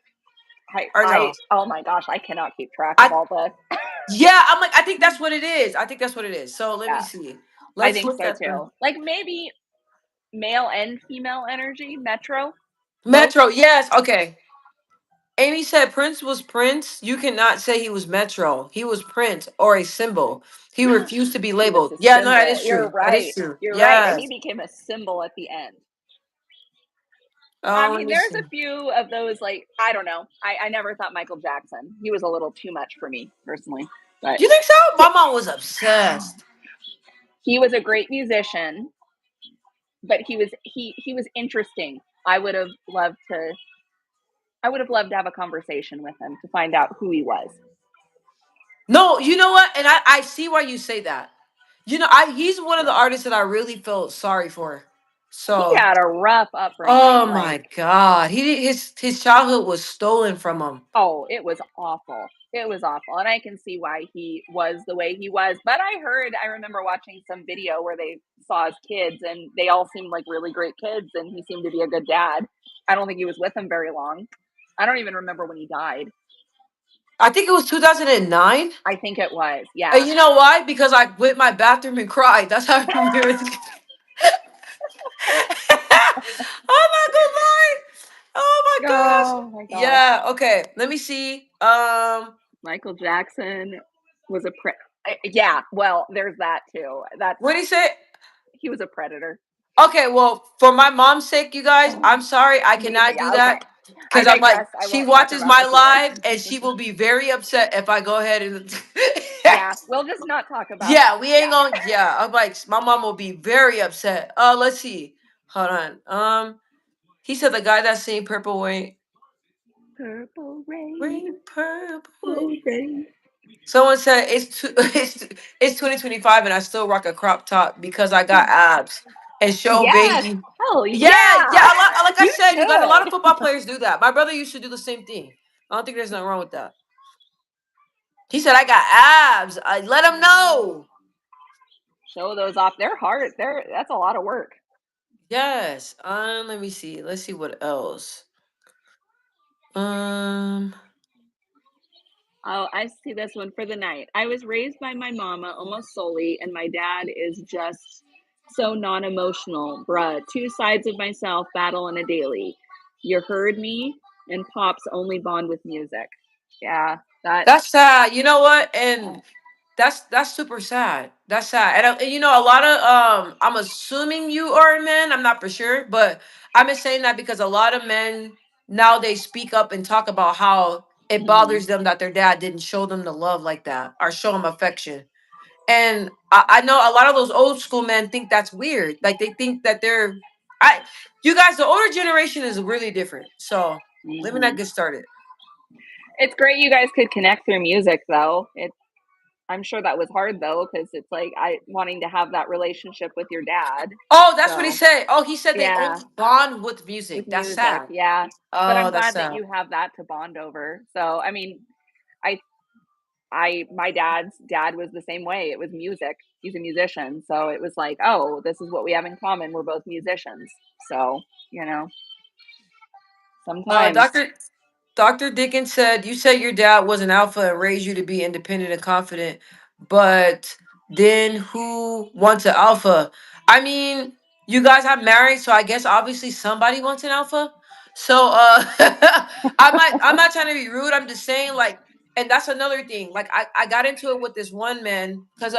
Or no? Oh my gosh, I cannot keep track of I all this. Yeah, I'm like, I think that's what it is. I think that's what it is. So let me Yeah, see. I Let's think look so at the too. Like maybe male and female energy, metro, both. Metro. Yes, okay. Amy said Prince was Prince. You cannot say he was Metro. He was Prince or a symbol. He refused to be He was labeled. a Yeah, no, that symbol. is You're true. That is right. true. You're right. And he Yes. became a symbol at the end. I Oh, let mean, me there's see. a few of those, I don't know. I never thought Michael Jackson. He was a little too much for me personally. But You think so? My mom was obsessed. he was a great musician, but he was interesting. I would have loved to have a conversation with him to find out who he was. No, you know what? And I see why you say that. He's one of the artists that I really felt sorry for. He So, had a rough oh upbringing. my God, his childhood was stolen from him. Oh, it was awful. It was awful. And I can see why he was the way he was. But I remember watching some video where they saw his kids and they all seemed like really great kids and he seemed to be a good dad. I don't think he was with them very long. I don't even remember when he died. I think it was 2009. I think it was. Yeah. And you know why? Because I went my bathroom and cried. That's how I remember it. I'm not gonna lie. Oh my gosh. Oh my gosh. Yeah. Okay. Let me see. Michael Jackson was yeah, well, there's that too. What did he say? He was a predator. Okay. Well, for my mom's sake, you guys, I'm sorry, I cannot do Yeah, okay. that I because I'm like, digress. I she won't talk watches about my this either. live and she will be very upset if I go ahead and. Yeah, we'll just not talk about it. Yeah, we ain't gonna. Yeah, I'm like, my mom will be very upset. Let's see. Hold on. He said the guy that sing Purple Rain. Purple rain. Rain purple. Rain. Someone said it's 2025 and I still rock a crop top because I got abs and show Yes. baby. Hell Yeah, yeah. yeah. Like I You said, you guys, a lot of should. football players do that. My brother used to do the same thing. I don't think there's nothing wrong with that. He said I got abs. I let him know. Show those off. They're hard. That's a lot of work. Yes. Let me see. Let's see what else. Um. Oh, I see this one for the night. I was raised by my mama almost solely, and my dad is just so non-emotional. Bruh, two sides of myself battle on a daily. You heard me, and Pops only bond with music. Yeah, That's sad. You know what? And that's super sad. That's sad. And a lot of I'm assuming you are a man. I'm not for sure, but I'm just saying that because a lot of men now they speak up and talk about how it bothers them that their dad didn't show them the love like that or show them affection. And I know a lot of those old school men think that's weird. Like they think that you guys, the older generation is really different. So let me not get started. It's great you guys could connect through music, though. I'm sure that was hard though, because it's like wanting to have that relationship with your dad. Oh, that's what he So said. Oh, he said they yeah, only bond with with music. That's music, sad. yeah. But I'm Oh, that's glad that sad. you have that to bond over. So I mean, I my dad's dad was the same way. It was music. He's a musician, so it was like, oh, this is what we have in common. We're both musicians. So you know, sometimes. Dr. Dickens said, "You said your dad was an alpha and raised you to be independent and confident, but then who wants an alpha?" I mean, you guys are married, so I guess obviously somebody wants an alpha. So, I'm not trying to be rude. I'm just saying, like, and that's another thing. Like, I got into it with this one man because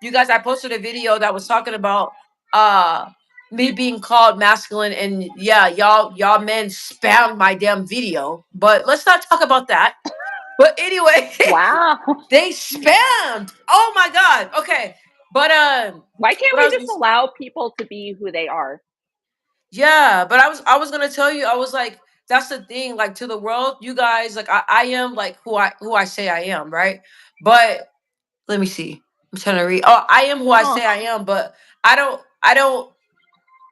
you guys, I posted a video that was talking about uh me being called masculine, and yeah, y'all men spammed my damn video, but let's not talk about that. But anyway, Wow. they spammed, oh my god. Okay, but Why can't what I we was just allow people to be who they are? yeah, but I was gonna tell you, I was like, that's the thing, like, to the world, you guys, like, I am like who I say I am, right? But let me see, I'm trying to read. Oh, I am who I Huh. say I am, but I don't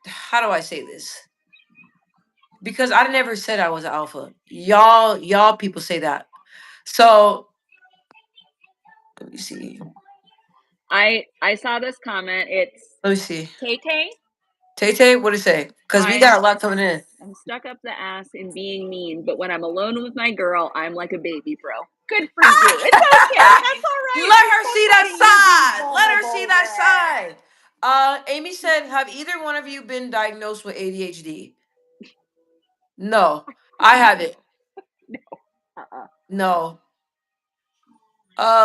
how do I say this? Because I never said I was an alpha. Y'all people say that. So let me see. I saw this comment. It's Let me see. Tay Tay. Tay Tay, what did it say? Because we I'm got a lot coming in. I'm stuck up the ass in being mean, but when I'm alone with my girl, I'm like a baby bro. Good for you. It's okay. That's all right. Let There's her see that somebody you be side. Let her see vulnerable that with. side. Amy said, "Have either one of you been diagnosed with ADHD?" No, I haven't. Uh-uh. No.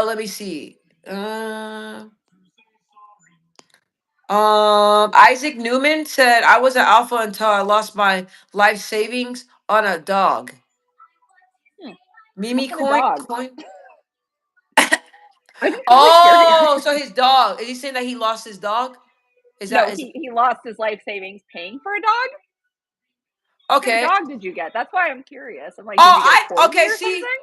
Let me see. Isaac Newman said, "I was an alpha until I lost my life savings on a dog." Mimi What kind of coin, dog? coin. I'm just really curious. Oh, so his dog. Is he saying that he lost his dog? Is that No, is he lost his life savings paying for a dog. What kind of okay? dog did you get? That's why I'm curious. I'm like, did Oh, you get a I corgi okay. or something?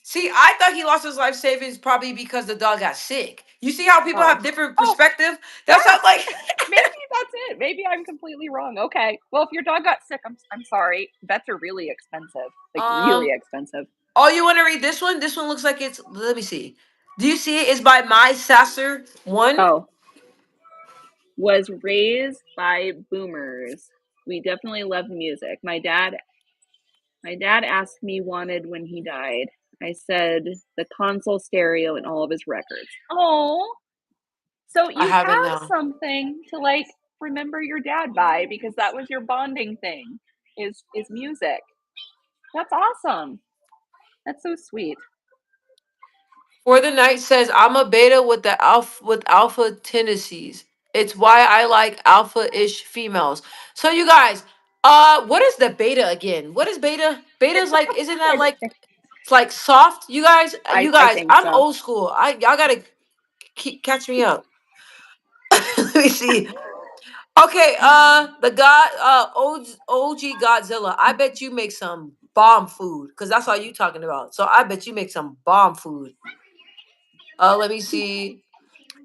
See, I thought he lost his life savings probably because the dog got sick. You see how people Oh, have different oh, perspective? That yeah. sounds like Maybe that's it. Maybe I'm completely wrong. Okay. Well, if your dog got sick, I'm sorry. Vets are really expensive. Like really um. expensive. Oh, you want to read this one? This one looks like it's. Let me see. Do you see it? It's by My Sasser one. Oh, was raised by boomers. We definitely love music. My dad asked me wanted when he died. I said the console stereo and all of his records. Oh, so I you have it have now. something to like remember your dad by because that was your bonding thing is music. That's awesome. That's so sweet. For the Night says, "I'm a beta with alpha tendencies. It's why I like alpha-ish females." So you guys, what is the beta again? What is beta? Beta is like, isn't that I like, think it's like soft? You I guys, think I'm so. old school. Y'all gotta catch me up. Let me see. Okay, the god, OG Godzilla. I bet you make some bomb food because that's all you talking about. So I bet you make some bomb food. Let me see.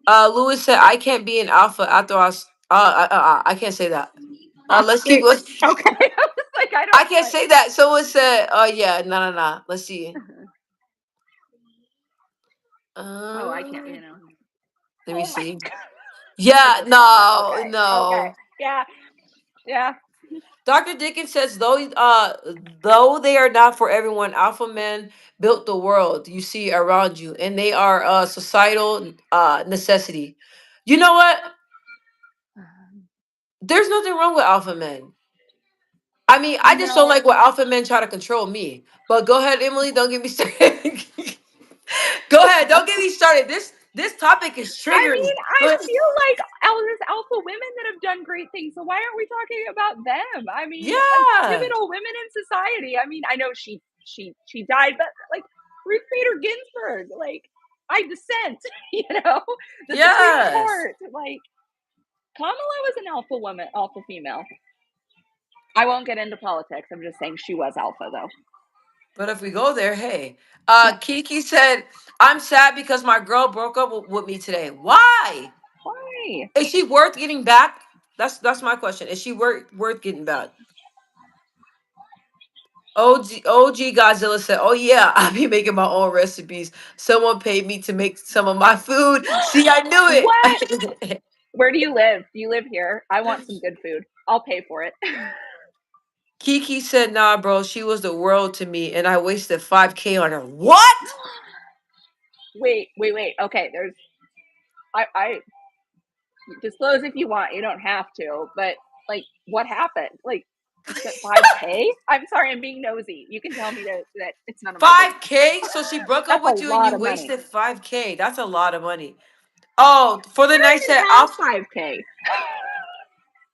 Lewis said, "I can't be an alpha after I can't say that. Let's keep. Wait. Okay. I was like, I I don't can't say that. Someone said, "Oh yeah, no, no, no." Let's see. Oh, I can't, Uh, let me Oh my see. god. I Yeah, just saw it. no, Okay. Okay. no. Yeah. Yeah. Dr. Dickens says, though they are not for everyone, alpha men built the world you see around you, and they are a societal necessity. You know what? There's nothing wrong with alpha men. I mean, I just don't No. like when alpha men try to control me. But go ahead, Emily. Don't get me started. Go ahead. Don't get me started. This topic is I triggering. mean, I But feel like there's alpha women that have done great things. So why aren't we talking about them? I mean, like yeah, pivotal women in society. I mean, I know she died, but like Ruth Bader Ginsburg, like I dissent. The Supreme yes, Court, like Kamala was an alpha woman, alpha female. I won't get into politics. I'm just saying she was alpha though. But if we go there, hey. Kiki said, I'm sad because my girl broke up with me today. Why? Why? Is she worth getting back? That's my question. Is she worth getting back? OG Godzilla said, "Oh yeah, I be making my own recipes. Someone paid me to make some of my food. See, I knew What? it." Where do you live? Do you live here? I want some good food. I'll pay for it. Kiki said, "Nah, bro, she was the world to me, and I wasted 5K on her." What? Wait. Okay, there's I disclose if you want. You don't have to, but like, what happened? Like, you spent 5K? I'm sorry, I'm being nosy. You can tell me that it's none of my business. 5K? So she broke up That's a with you, and lot you of money. wasted 5K. That's a lot of money. Oh, for the I night don't even said have Alpha. 5K.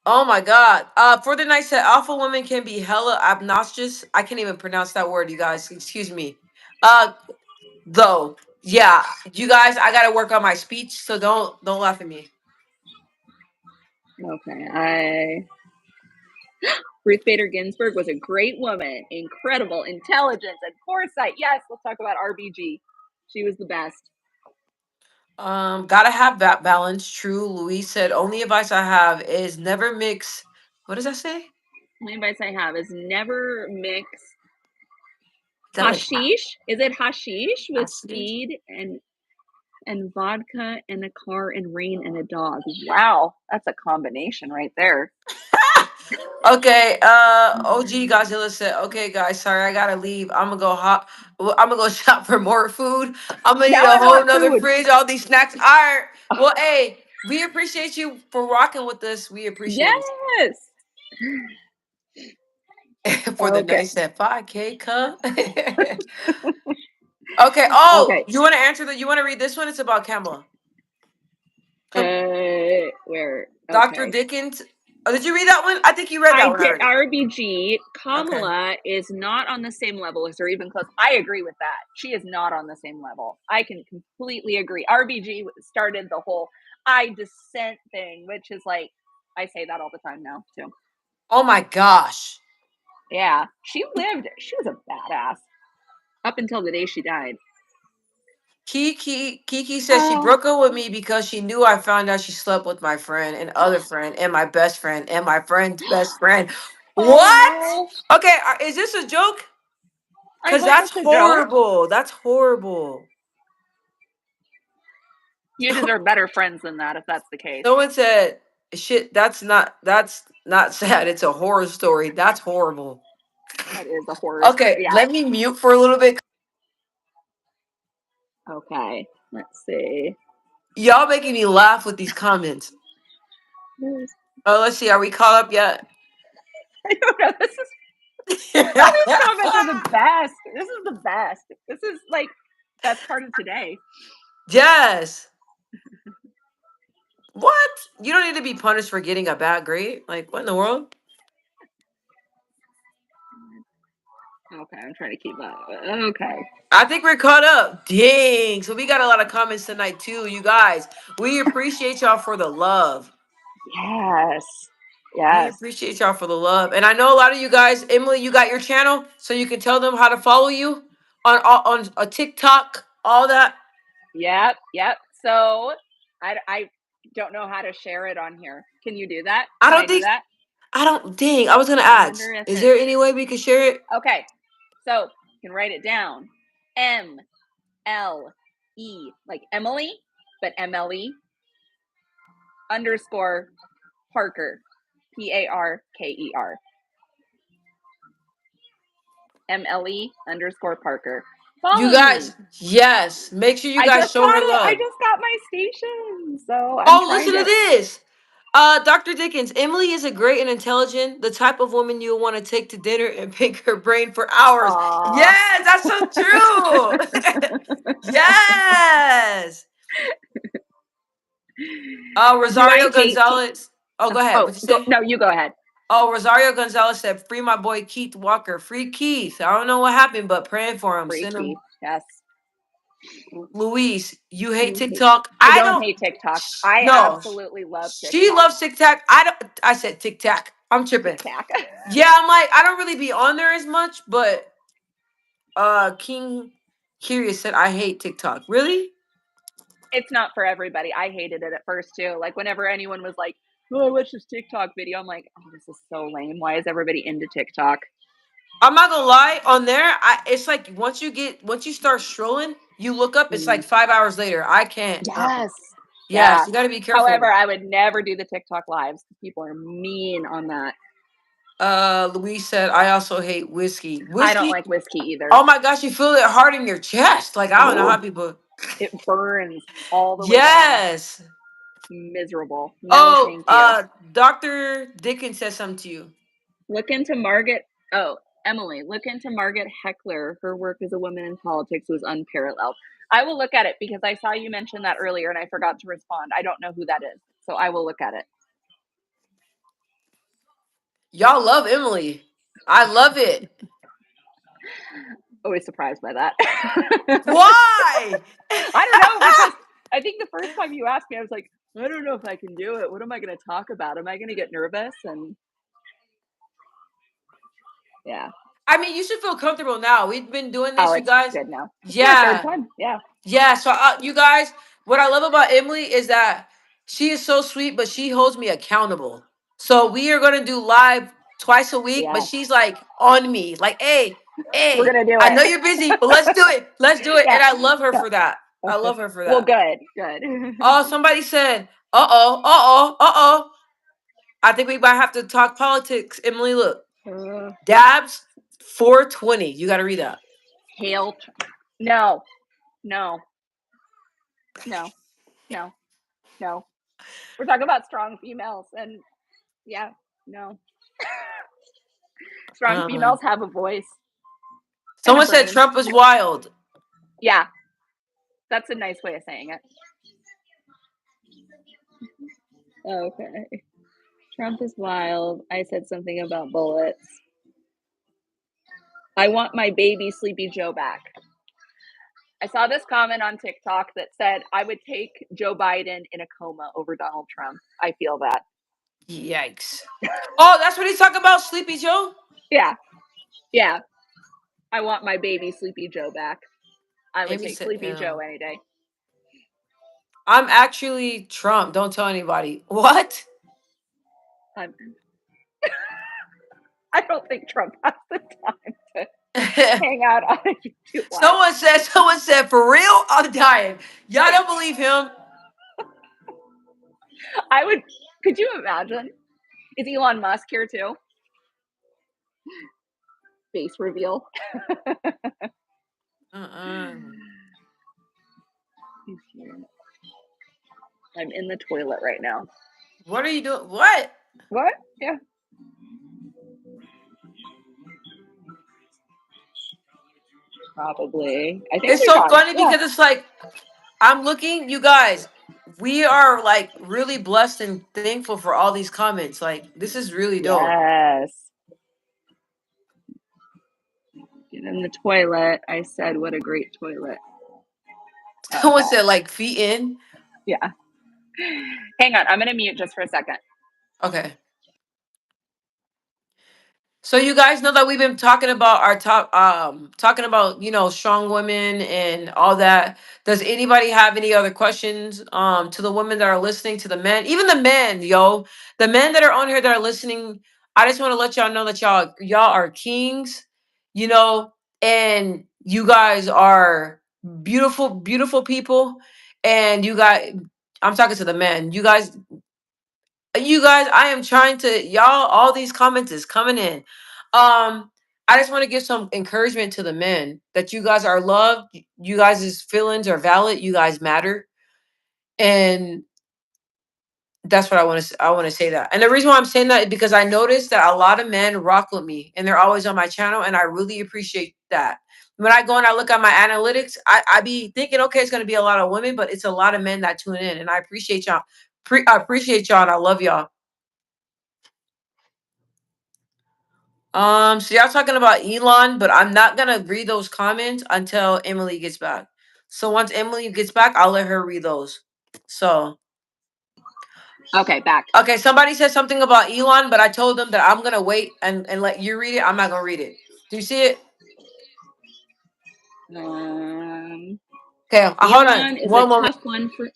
Oh my God. For the night said Alpha women can be hella obnoxious. I can't even pronounce that word, you guys. Excuse me. Uh, though, yeah, you guys, I gotta work on my speech, so don't laugh at me. Okay, Ruth Bader Ginsburg was a great woman, incredible intelligence and foresight. Yes, let's talk about RBG. She was the best. Gotta have that balance. True. Louise said, only advice I have is never mix. What does that say? Only advice I have is never mix Is that like hashish. Is it hashish with acid? speed and vodka and a car and rain and a dog? Wow, that's a combination right there. Okay, OG Godzilla said, okay, guys, sorry, I gotta leave. I'm gonna go shop for more food. I'm gonna need Now a I whole want nother food. fridge, all these snacks. All right. Well, hey, we appreciate you for rocking with us. We appreciate Yes. it. For the Okay. nice at 5K, cup. Okay. Oh, Okay. you wanna read this one? It's about Kamala. Where? Dr. Okay. Dickens. Oh, did you read that one? I think you read that I one did already. RBG. Okay. Kamala is not on the same level as her, even close. I agree with that. She is not on the same level. I can completely agree. RBG started the whole I dissent thing, which is like, I say that all the time now, too. Oh my gosh. Yeah. She was a badass up until the day she died. Kiki says she broke up with me because she knew I found out she slept with my friend and other friend and my best friend and my friend's best friend. What? Oh, Okay, is this a joke? I Cause hope that's it's a joke. horrible. That's horrible. You deserve better friends than that if that's the case. Someone said, "Shit, that's not sad. It's a horror story. That's horrible." That is a horror story. Okay, Yeah. let me mute for a little bit. Okay. Let's see. Y'all making me laugh with these comments. Oh, let's see. Are we caught up yet? I don't know. This is all these comments are the best. This is the best. This is like best part of today. Yes. What? You don't need to be punished for getting a bad grade. Like, what in the world? Okay, I'm trying to keep up. Okay. I think we're caught up. Dang. So we got a lot of comments tonight too, you guys. We appreciate y'all for the love. Yes. We Yes. appreciate y'all for the love. And I know a lot of you guys, Emily, you got your channel, so you can tell them how to follow you on a TikTok, all that. Yep. So I don't know how to share it on here. Can you do that? I Can don't I do think that? dang, I was gonna I ask. wonder if Is there any way we could share it? Okay. So you can write it down. MLE, like Emily, but MLE _ Parker. PARKER. MLE _ Parker. Follow You guys, me. yes. Make sure you I guys just show got her it. I love. just got my station. So I'm Oh, trying listen to to. this. Dr. Dickens, Emily is a great and intelligent, the type of woman you'll want to take to dinner and pick her brain for hours. Aw. Yes, that's so true. Yes. Do I Rosario hate? Gonzalez. Oh, go ahead. Oh, What'd you say? no, you go ahead. Oh, Rosario Gonzalez said, free my boy Keith Walker. Free Keith. I don't know what happened, but praying for him. Send Freaky. him. Yes. Luis, you hate You hate. TikTok? I I don't don't. hate TikTok. I No. absolutely love She TikTok. loves TikTok. I don't. I said TikTok. I'm tripping. TikTok. Yeah, I'm like, I don't really be on there as much, but King Curious said, I hate TikTok. Really? It's not for everybody. I hated it at first too. Like whenever anyone was like, "Oh, what's this TikTok video?" I'm like, "Oh, this is so lame. Why is everybody into TikTok?" I'm not gonna lie, on there, it's like once you start strolling, you look up, it's like Mm. 5 hours later. I can't. Yes. Yes, Yeah. you gotta be However, careful. I would never do the TikTok lives. People are mean on that. Louise said, I also hate whiskey. I don't Whiskey. like whiskey either. Oh my gosh, you feel it hard in your chest. Like I don't know how Oh, people. it burns all the way down. Yes. Miserable. No, Oh, thank you. Dr. Dickens said something to you. Look into Margaret. Oh, Emily, look into Margaret Heckler. Her work as a woman in politics was unparalleled. I will look at it because I saw you mention that earlier and I forgot to respond. I don't know who that is, so I will look at it. Y'all love Emily. I love it. Always surprised by that. Why? I don't know, because I think the first time you asked me, I was like, I don't know if I can do it. What am I going to talk about? Am I going to get nervous? And yeah. I mean, you should feel comfortable now. We've been doing Oh, this, you it's guys. good now. It's my third Yeah. time. Yeah. Yeah. So, you guys, what I love about Emily is that she is so sweet, but she holds me accountable. So, we are going to do live twice a week, but Yeah. she's like on me, like, hey, We're hey, going to do I it. know you're busy, but let's do it. Let's do it. Yeah. And I love her Yeah. for that. I Okay. love her for Well, that. good. Oh, somebody said, I think we might have to talk politics. Emily, look. Uh, Dabs 420. You got to read that. Hail. No. No. No. No. No. We're talking about strong females. And yeah, no. Strong Uh-uh. females have a voice and a Someone said brain. Trump is wild. Yeah. That's a nice way of saying it. Okay. Trump is wild. I said something about bullets. I want my baby Sleepy Joe back. I saw this comment on TikTok that said, I would take Joe Biden in a coma over Donald Trump. I feel that. Yikes. Oh, that's what he's talking about, Sleepy Joe? Yeah. Yeah. I want my baby Sleepy Joe back. I would Amy take said, Sleepy ew. Joe any day. I'm actually Trump. Don't tell anybody. What? I don't think Trump has the time to hang out on a YouTube live. Someone said, for real? I'm dying. Y'all don't believe him? I would, could you imagine? Is Elon Musk here too? Face reveal. He's here. I'm in the toilet right now. What are you doing? What? What? Yeah. Probably. I think It's we so talked. funny Yeah. because it's like, I'm looking, you guys, we are like really blessed and thankful for all these comments. Like, this is really dope. Yes. Get in the toilet. I said, what a great toilet. Someone Okay. said, like, feet in. Yeah. Hang on. I'm going to mute just for a second. Okay. So you guys know that we've been talking about our top, talking about, strong women and all that. Does anybody have any other questions, to the women that are listening, to the men, even the men, the men that are on here that are listening? I just want to let y'all know that y'all are kings, and you guys are beautiful, beautiful people. And I'm talking to the men. You guys, I am trying to all these comments is coming in. I just want to give some encouragement to the men that you guys are loved. You guys' feelings are valid. You guys matter. And that's what I want to say that. And the reason why I'm saying that is because I noticed that a lot of men rock with me and they're always on my channel. And I really appreciate that. When I go and I look at my analytics, I be thinking, okay, it's going to be a lot of women, but it's a lot of men that tune in. And I appreciate y'all. I appreciate y'all and I love y'all. So y'all talking about Elon, but I'm not gonna read those comments until Emily gets back. So once Emily gets back, I'll let her read those. So Okay, back. okay, somebody said something about Elon, but I told them that I'm gonna wait and let you read it. I'm not gonna read it. Do you see it? Um, Okay, hold on. Elon is a One moment. tough one for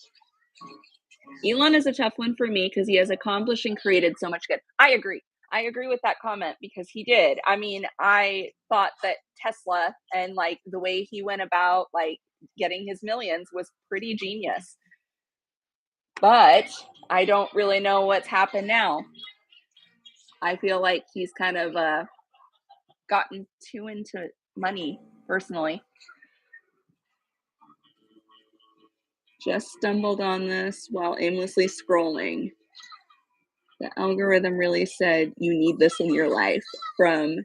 Elon is a tough one for me because he has accomplished and created so much good. I agree. I agree with that comment because he did. I mean, I thought that Tesla and like the way he went about like getting his millions was pretty genius. But I don't really know what's happened now. I feel like he's kind of gotten too into money personally. Just stumbled on this while aimlessly scrolling. The algorithm really said you need this in your life from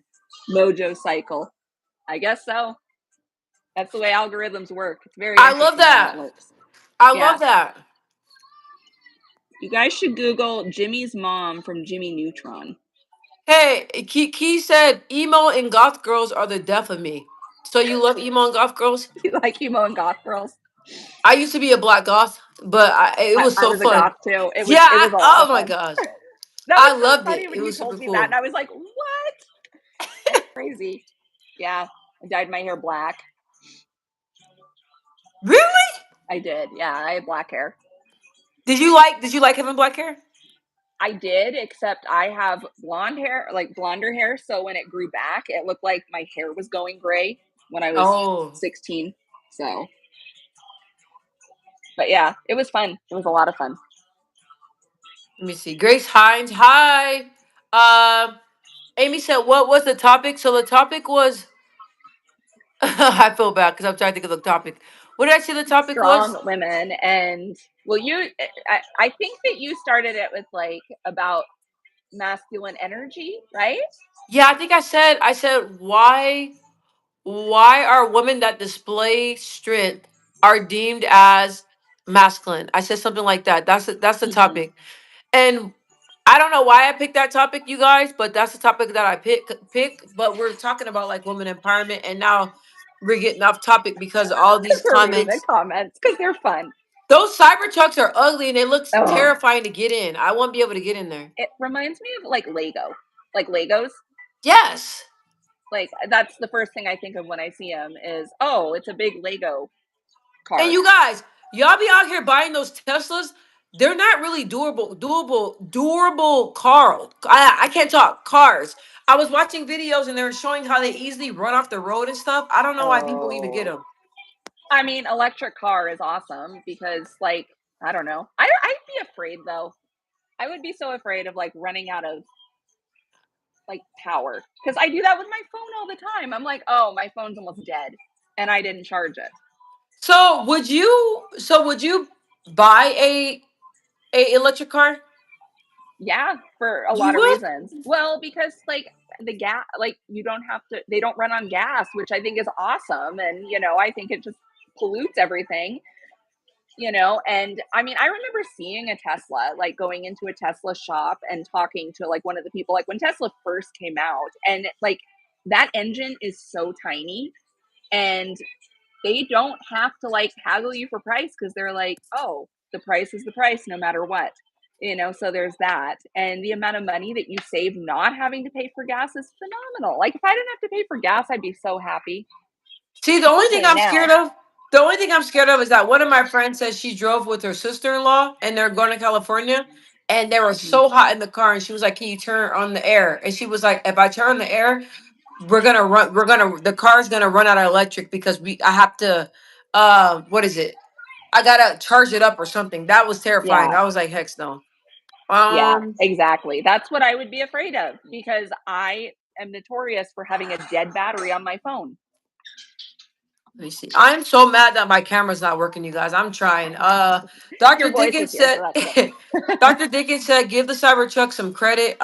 Mojo Cycle. I guess so. That's the way algorithms work. It's very I love interesting how that that. works. I Yeah. love that. You guys should Google Jimmy's mom from Jimmy Neutron. Hey, Key said emo and goth girls are the death of me. So you love emo and goth girls? You like emo and goth girls? I used to be a black goth, but it was I so was a fun. goth too. It Yeah, was a lot oh of my fun. gosh. That was I so loved funny it. when It you was told super me that, and cool. I was like, "What? That's crazy." Yeah, I dyed my hair black. Really? I did. Yeah, I had black hair. Did you like having black hair? I did, except I have blonde hair, like blonder hair. So when it grew back, it looked like my hair was going gray when I was Oh, 16. So, but yeah, it was fun. It was a lot of fun. let me see. Grace Hines, hi. Amy said, "What was the topic?" So the topic was. I feel bad because I'm trying to think of the topic. What did I say the topic was? Strong women. And well, I think that you started it with like about masculine energy, right? Yeah, I think I said why are women that display strength are deemed as masculine? I said something like that. That's the Mm-hmm. topic. And I don't know why I picked that topic, you guys, but that's the topic that I pick. But we're talking about like women empowerment, and now we're getting off topic because all these We're reading the comments. comments because they're fun. Those cyber trucks are ugly and it looks Oh, terrifying to get in. I won't be able to get in there. it reminds me of like Lego, like Legos. Yes. Like that's the first thing I think of when I see them is, oh, it's a big Lego And car. you guys, y'all be out here buying those Teslas. They're not really durable car. I can't talk cars. I was watching videos and they were showing how they easily run off the road and stuff. I don't know why people even get Oh, them. I mean, electric car is awesome because, like, I don't know. I'd be afraid though. I would be so afraid of like running out of like power because I do that with my phone all the time. I'm like, oh, my phone's almost dead, and I didn't charge it. So would you buy a electric car? Yeah, for a You lot of would? reasons. Well, because like the gas, like you don't have to. They don't run on gas, which I think is awesome, and I think it just pollutes everything. And I mean, I remember seeing a Tesla, like going into a Tesla shop and talking to like one of the people, like when Tesla first came out, and like that engine is so tiny, and they don't have to like haggle you for price because they're like, oh, the price is the price no matter what. So there's that. And the amount of money that you save not having to pay for gas is phenomenal. Like if I didn't have to pay for gas, I'd be so happy, See, the only thing especially I'm now. scared of, the only thing I'm scared of is that one of my friends says she drove with her sister-in-law and they're going to California and they were Mhm. so hot in the car and she was like, "Can you turn on the air?" And she was like, "If I turn on the air, the car's gonna run out of electric because I have to what is it? I gotta charge it up or something." That was terrifying. Yeah. I was like, "Heck no." Yeah, Um, exactly. That's what I would be afraid of because I am notorious for having a dead battery on my phone. Let me see. I'm so mad that my camera's not working, you guys. I'm trying. Your Dr. voice is Dickens here, so said that's good. Dr. Dickens said, give the Cybertruck some credit.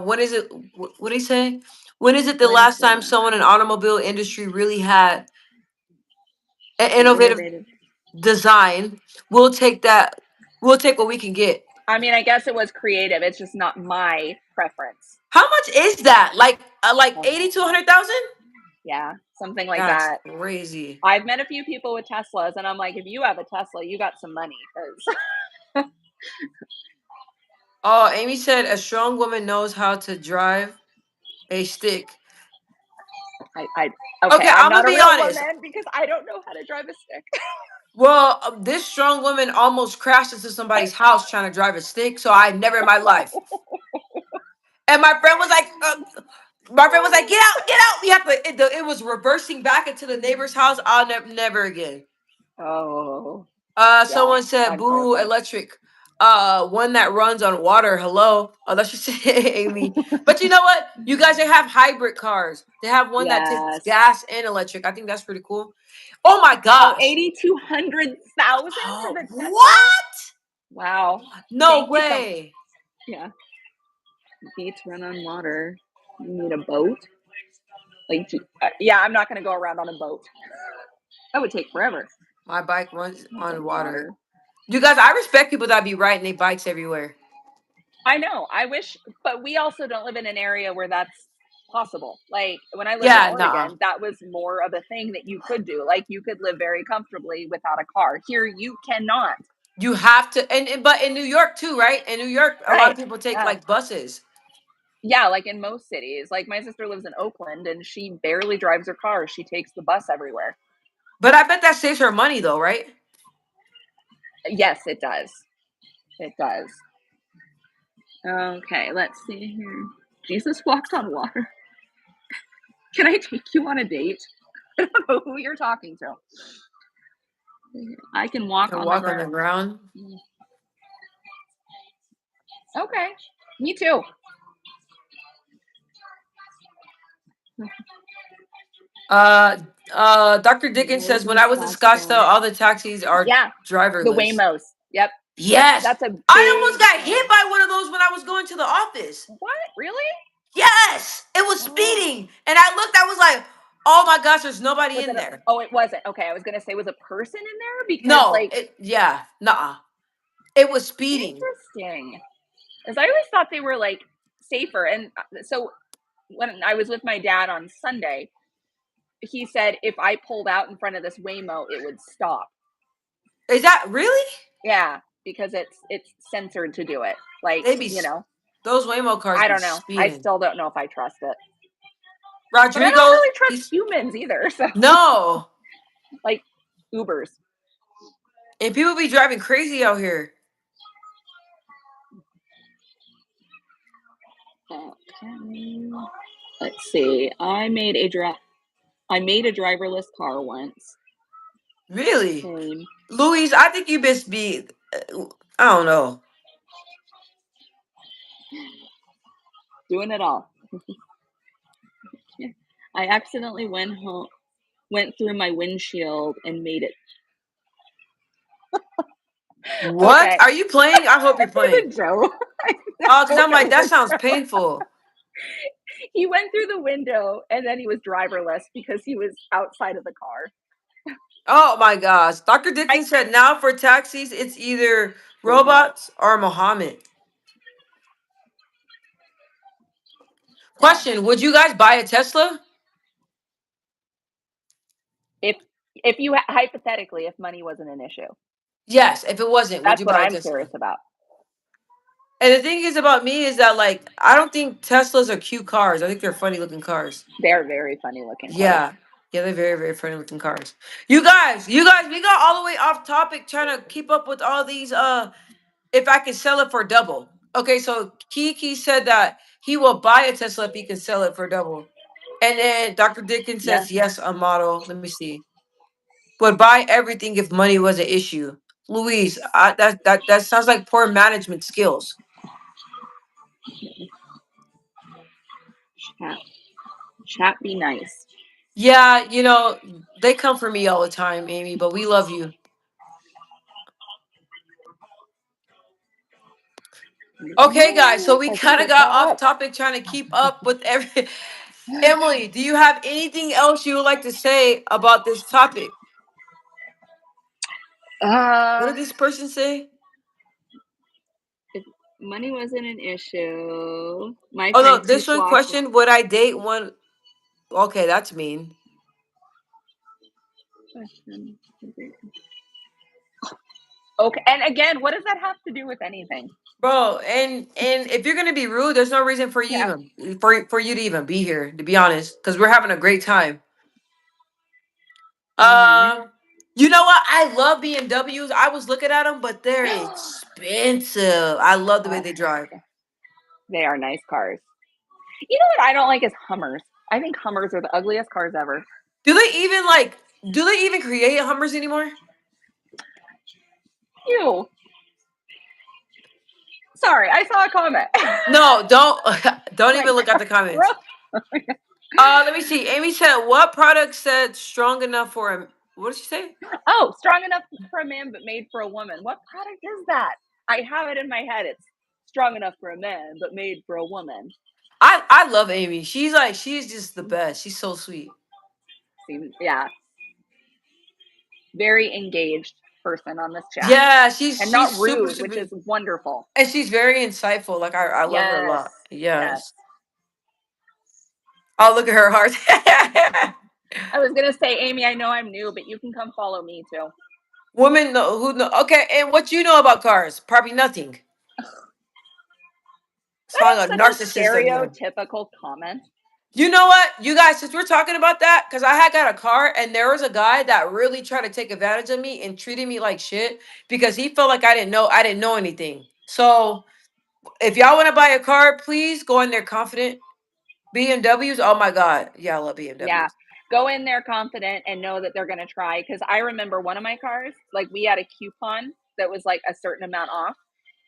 When is it what did he say? When is it the When's last the time last someone in automobile industry really had an an innovative innovative? design? We'll take that. We'll take what we can get. I mean, I guess it was creative. It's just not my preference. How much is that? Like Oh, 80 to 100,000? yeah, something like That's that. crazy. I've met a few people with Teslas, and I'm like, if you have a Tesla, you got some money. Because Oh, Amy said a strong woman knows how to drive a stick. Okay, Okay, I'm I'm not gonna a be real honest. woman because I don't know how to drive a stick. Well, this strong woman almost crashed into somebody's house trying to drive a stick, so I never in my life. And my friend was like, get out, get out. We have to. It was reversing back into the neighbor's house. I'll never again. Oh, Someone said I'm Boo terrified. Electric. One that runs on water. Hello. Oh, that's just Amy. But you know what? You guys, they have hybrid cars. They have one that takes Yes. gas and electric. I think that's pretty cool. Oh my Oh, gosh. 8,200,000 for the Tesla? What? Wow. No Thank you so way. Yeah. Beats run on water. You need a boat? Yeah, I'm not going to go around on a boat. That would take forever. My bike runs on water. Water. You guys, I respect people that be riding their bikes everywhere. I know. I wish, but we also don't live in an area where that's possible. Like when I lived in Yeah, Oregon, that was more of a thing that you could do. Like you could live very comfortably without a car. Here, you cannot. You have to, but in New York too, right? In New York, a lot of people take like buses. Yeah, like in most cities. Like my sister lives in Oakland and she barely drives her car. She takes the bus everywhere. But I bet that saves her money though, right? Yes, it does. It does. Okay, let's see here. Jesus walked on water. Can I take you on a date? I don't know who you're talking to. I can walk, on, walk the on the ground. Okay, me too. Dr. Dickens says when I was in Scottsdale, all the taxis are driverless. The Waymos. Yep. Yes. That's a big I almost got hit by one of those when I was going to the office. What? Really? Yes. It was speeding. And I looked, I was like, oh my gosh, there's nobody in there. Oh, it wasn't. Okay, I was gonna say, was a person in there? Because no, it was speeding. Interesting. Because I always thought they were like safer. And so when I was with my dad on Sunday, he said if I pulled out in front of this Waymo, it would stop. Is that really? Yeah, because it's censored to do it. Like, those Waymo cars. I don't know. Speeding. I still don't know if I trust it. Rodrigo, but I don't really trust humans either. So no, like Ubers. And people be driving crazy out here. Okay. Let's see. I made a driverless car once. Really? Louise, I think you best be, I don't know. Doing it all. I accidentally went through my windshield and made it. What? Okay. Are you playing? I hope you're playing. Joe. Oh, because I'm like, that sounds painful. He went through the window and then he was driverless because he was outside of the car. Oh my gosh. Dr. Dickens said now for taxis, it's either robots or Muhammad. Question, would you guys buy a Tesla? If you hypothetically, if money wasn't an issue. Yes, if it wasn't, that's what I'm curious about. And the thing is about me is that, like, I don't think Teslas are cute cars. I think they're funny looking cars. They're very funny looking cars. Yeah, they're very, very funny looking cars. You guys, we got all the way off topic trying to keep up with all these if I can sell it for double. Okay, so Kiki said that he will buy a Tesla if he can sell it for double. And then Dr. Dickens says, yes, a model. Let me see. Would buy everything if money was an issue. Louise, that sounds like poor management skills. Chat be nice. Yeah, they come for me all the time, Amy, but we love you. Okay, guys, so we kind of got off topic trying to keep up with every. Emily, do you have anything else you would like to say about this topic? What did this person say? If money wasn't an issue, this one question: would I date one? Okay, that's mean. Okay, and again, what does that have to do with anything? Bro, and if you're gonna be rude, there's no reason for Yeah. you even for you to even be here, to be honest, because we're having a great time. Mhm. You know what? I love BMWs. I was looking at them, but they're expensive. I love the way they drive. They are nice cars. You know what I don't like is Hummers. I think Hummers are the ugliest cars ever. Do they even like? Do they even create Hummers anymore? Ew. Sorry, I saw a comment. No, don't Like, even look at the comments. gross. Let me see. Amy said, "What product said strong enough for him?" What did she say? Oh, strong enough for a man but made for a woman. What product is that? I have it in my head. It's strong enough for a man but made for a woman. I love Amy. She's just the best. She's so sweet. Yeah. Very engaged person on this chat. Yeah, And she's not super, rude, which is wonderful. and she's very insightful. Like I love her a Yes. lot. Yes. Yes. Oh, look at her heart. I was gonna say, Amy, I know I'm new, but you can come follow me too. Women know who know. Okay, and what you know about cars? Probably nothing. That Sound is a such a narcissist of you. stereotypical comment. You know what, you guys? Since we're talking about that, because I had got a car and there was a guy that really tried to take advantage of me and treated me like shit because he felt like I didn't know anything. So if y'all want to buy a car, please go in there confident. BMWs, oh my god, yeah, I love BMWs. Yeah. Go in there confident and know that they're going to try. Because I remember one of my cars, like we had a coupon that was like a certain amount off.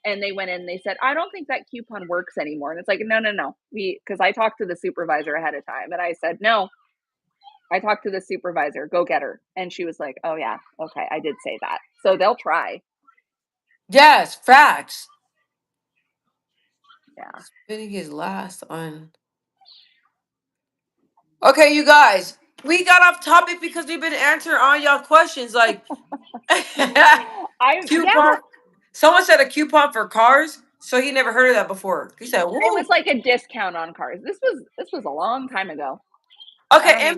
And they went in, they said, I don't think that coupon works anymore. And it's like, no. Because I talked to the supervisor ahead of time. And I said, no, I talked to the supervisor, go get her. And she was like, oh, yeah, okay, I did say that. So they'll try. Yes, facts. Yeah. Spinning his last on. Okay, you guys, we got off topic because we've been answering all y'all questions. Like, coupon. Someone said a coupon for cars, so he never heard of that before. He said, "Whoa." It was like a discount on cars. This was a long time ago. Okay,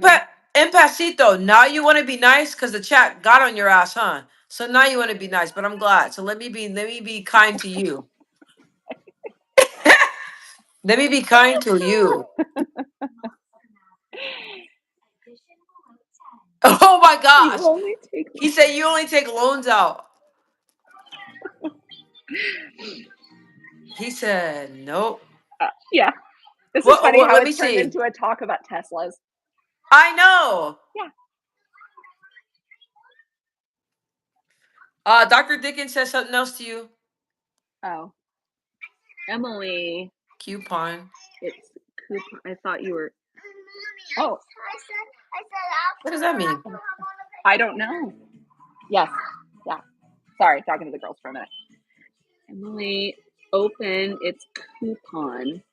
Impacito, now you want to be nice because the chat got on your ass, huh? So now you want to be nice, but I'm glad. So let me be kind to you. Let me be kind to you. Oh my gosh. He said you only take loans out. He said nope. Yeah. This is funny how let me it turned see. into a talk about Teslas. I know. Yeah. Dr. Dickens says something else to you. Oh. Emily. Coupon. It's coupon. I thought you were. Oh. What does that mean? I don't know. Yes. Yeah. Sorry, talking to the girls for a minute. Emily, open its coupon.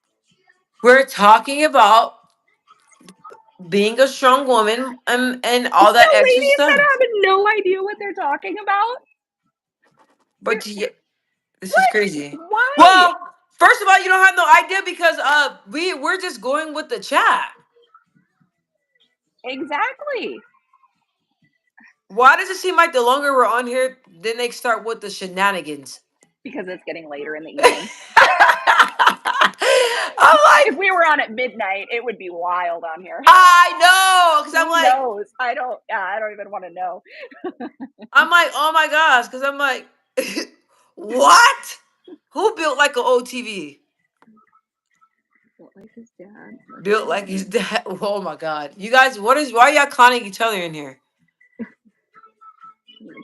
We're talking about being a strong woman and all that extra Ladies stuff. that have no idea what they're talking about. But this is crazy. Why? Well, first of all, you don't have no idea because we're just going with the chat. Exactly. Why does it seem like the longer we're on here, then they start with the shenanigans? Because it's getting later in the evening. I'm like, if we were on at midnight, it would be wild on here. I know, because I'm Who like, knows? I don't even want to know. I'm like, oh my gosh, because I'm like, what? Who built like an OTV? Built like his dad. Built like his dad. Oh my god, you guys, why are y'all clowning each other in here?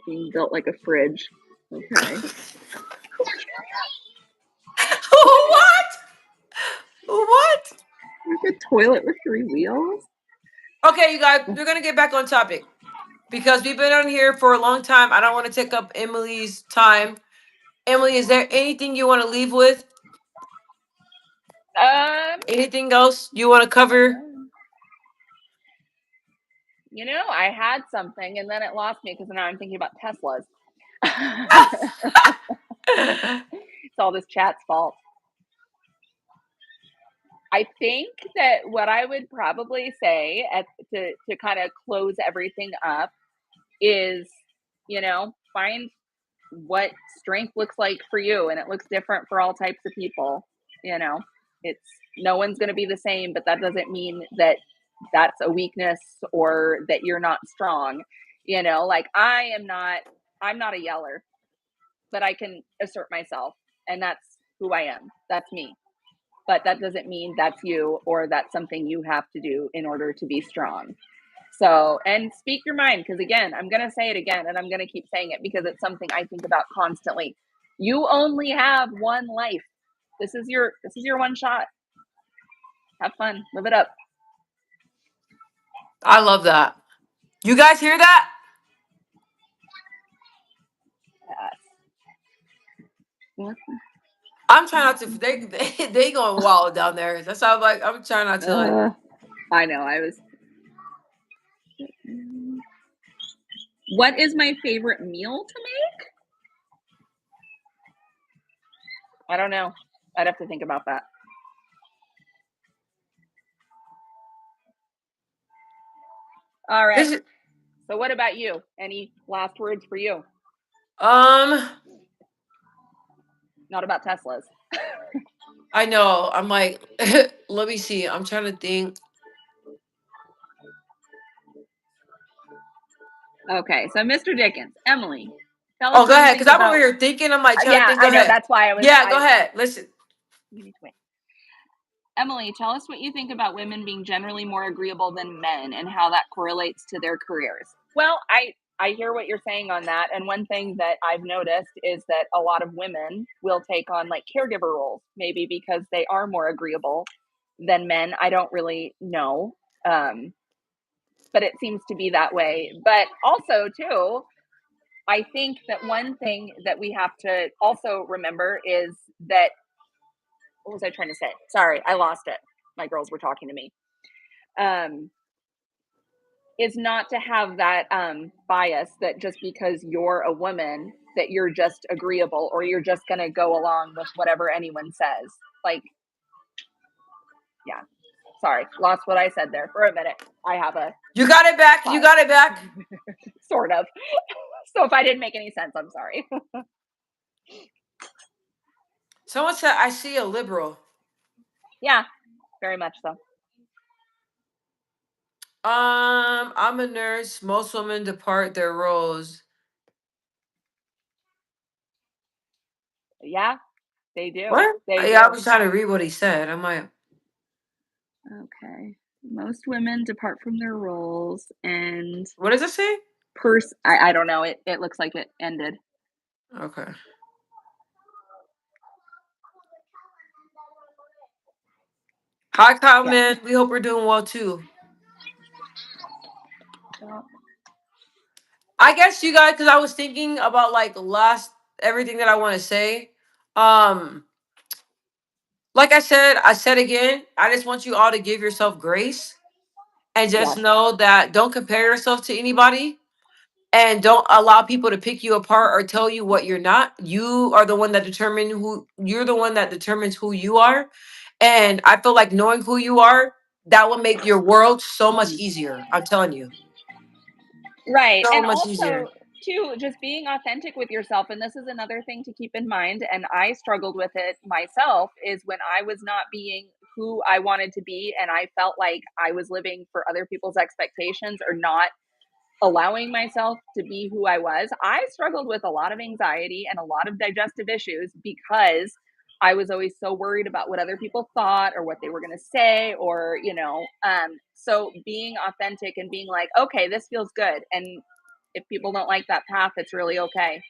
Being built like a fridge. Okay. What? What? Like a toilet with 3 wheels? Okay, you guys, we're gonna get back on topic because we've been on here for a long time. I don't want to take up Emily's time. Emily, is there anything you want to leave with? Anything else you want to cover? You know, I had something and then it lost me because now I'm thinking about Teslas. It's all this chat's fault. I think that what I would probably say to kind of close everything up is, find what strength looks like for you, and it looks different for all types of people. You know, it's no one's going to be the same, but that doesn't mean that that's a weakness or that you're not strong. You know, like I'm not a yeller, but I can assert myself, and that's who I am. That's me. But that doesn't mean that's you or that's something you have to do in order to be strong. So, and speak your mind, because again, I'm going to say it again and I'm going to keep saying it because it's something I think about constantly. You only have one life. This is your one shot. Have fun. Live it up. I love that. You guys hear that? Yes. I'm trying not to. They going wild down there. That's how I'm trying not to like. I know. I was. What is my favorite meal to make? I don't know. I'd have to think about that. All right. This is, So what about you? Any last words for you? Not about Teslas. I know. I'm like, let me see. I'm trying to think. Okay, so Mr. Dickens, Emily, tell us Oh, what go you ahead. think Because I'm about. over here thinking. I'm like trying to Yeah, think. Go I know. ahead. That's why I was. Yeah, go ahead. Listen. You need to wait. Emily, tell us what you think about women being generally more agreeable than men and how that correlates to their careers. Well, I hear what you're saying on that. And one thing that I've noticed is that a lot of women will take on like caregiver roles, maybe because they are more agreeable than men. I don't really know. But it seems to be that way. But also, too, I think that one thing that we have to also remember is that, what was I trying to say? Sorry, I lost it. My girls were talking to me. Is not to have that bias that just because you're a woman that you're just agreeable or you're just going to go along with whatever anyone says. Like, yeah. Sorry, lost what I said there for a minute. I have a. You got it back. You got it back. Sort of. So if I didn't make any sense, I'm sorry. Someone said, I see a liberal. Yeah, very much so. I'm a nurse. Most women depart their roles. Yeah, they do. What? They Yeah, I do. was trying to read what he said. I'm like, Okay. Most women depart from their roles and what does it say? I don't know. It looks like it ended. Okay. Hi, Kyle, Yeah. man. We hope we're doing well too. I guess you guys, because I was thinking about like everything that I want to say. Like I said again, I just want you all to give yourself grace and just Yes. know that don't compare yourself to anybody and don't allow people to pick you apart or tell you what you're not. You are the one that determines who you are. And I feel like knowing who you are, that will make your world so much easier. I'm telling you. Right. So And much easier. also, too, just being authentic with yourself. And this is another thing to keep in mind. And I struggled with it myself is when I was not being who I wanted to be. And I felt like I was living for other people's expectations or not allowing myself to be who I was. I struggled with a lot of anxiety and a lot of digestive issues because I was always so worried about what other people thought or what they were going to say or, so being authentic and being like, okay, this feels good. And if people don't like that path, it's really okay.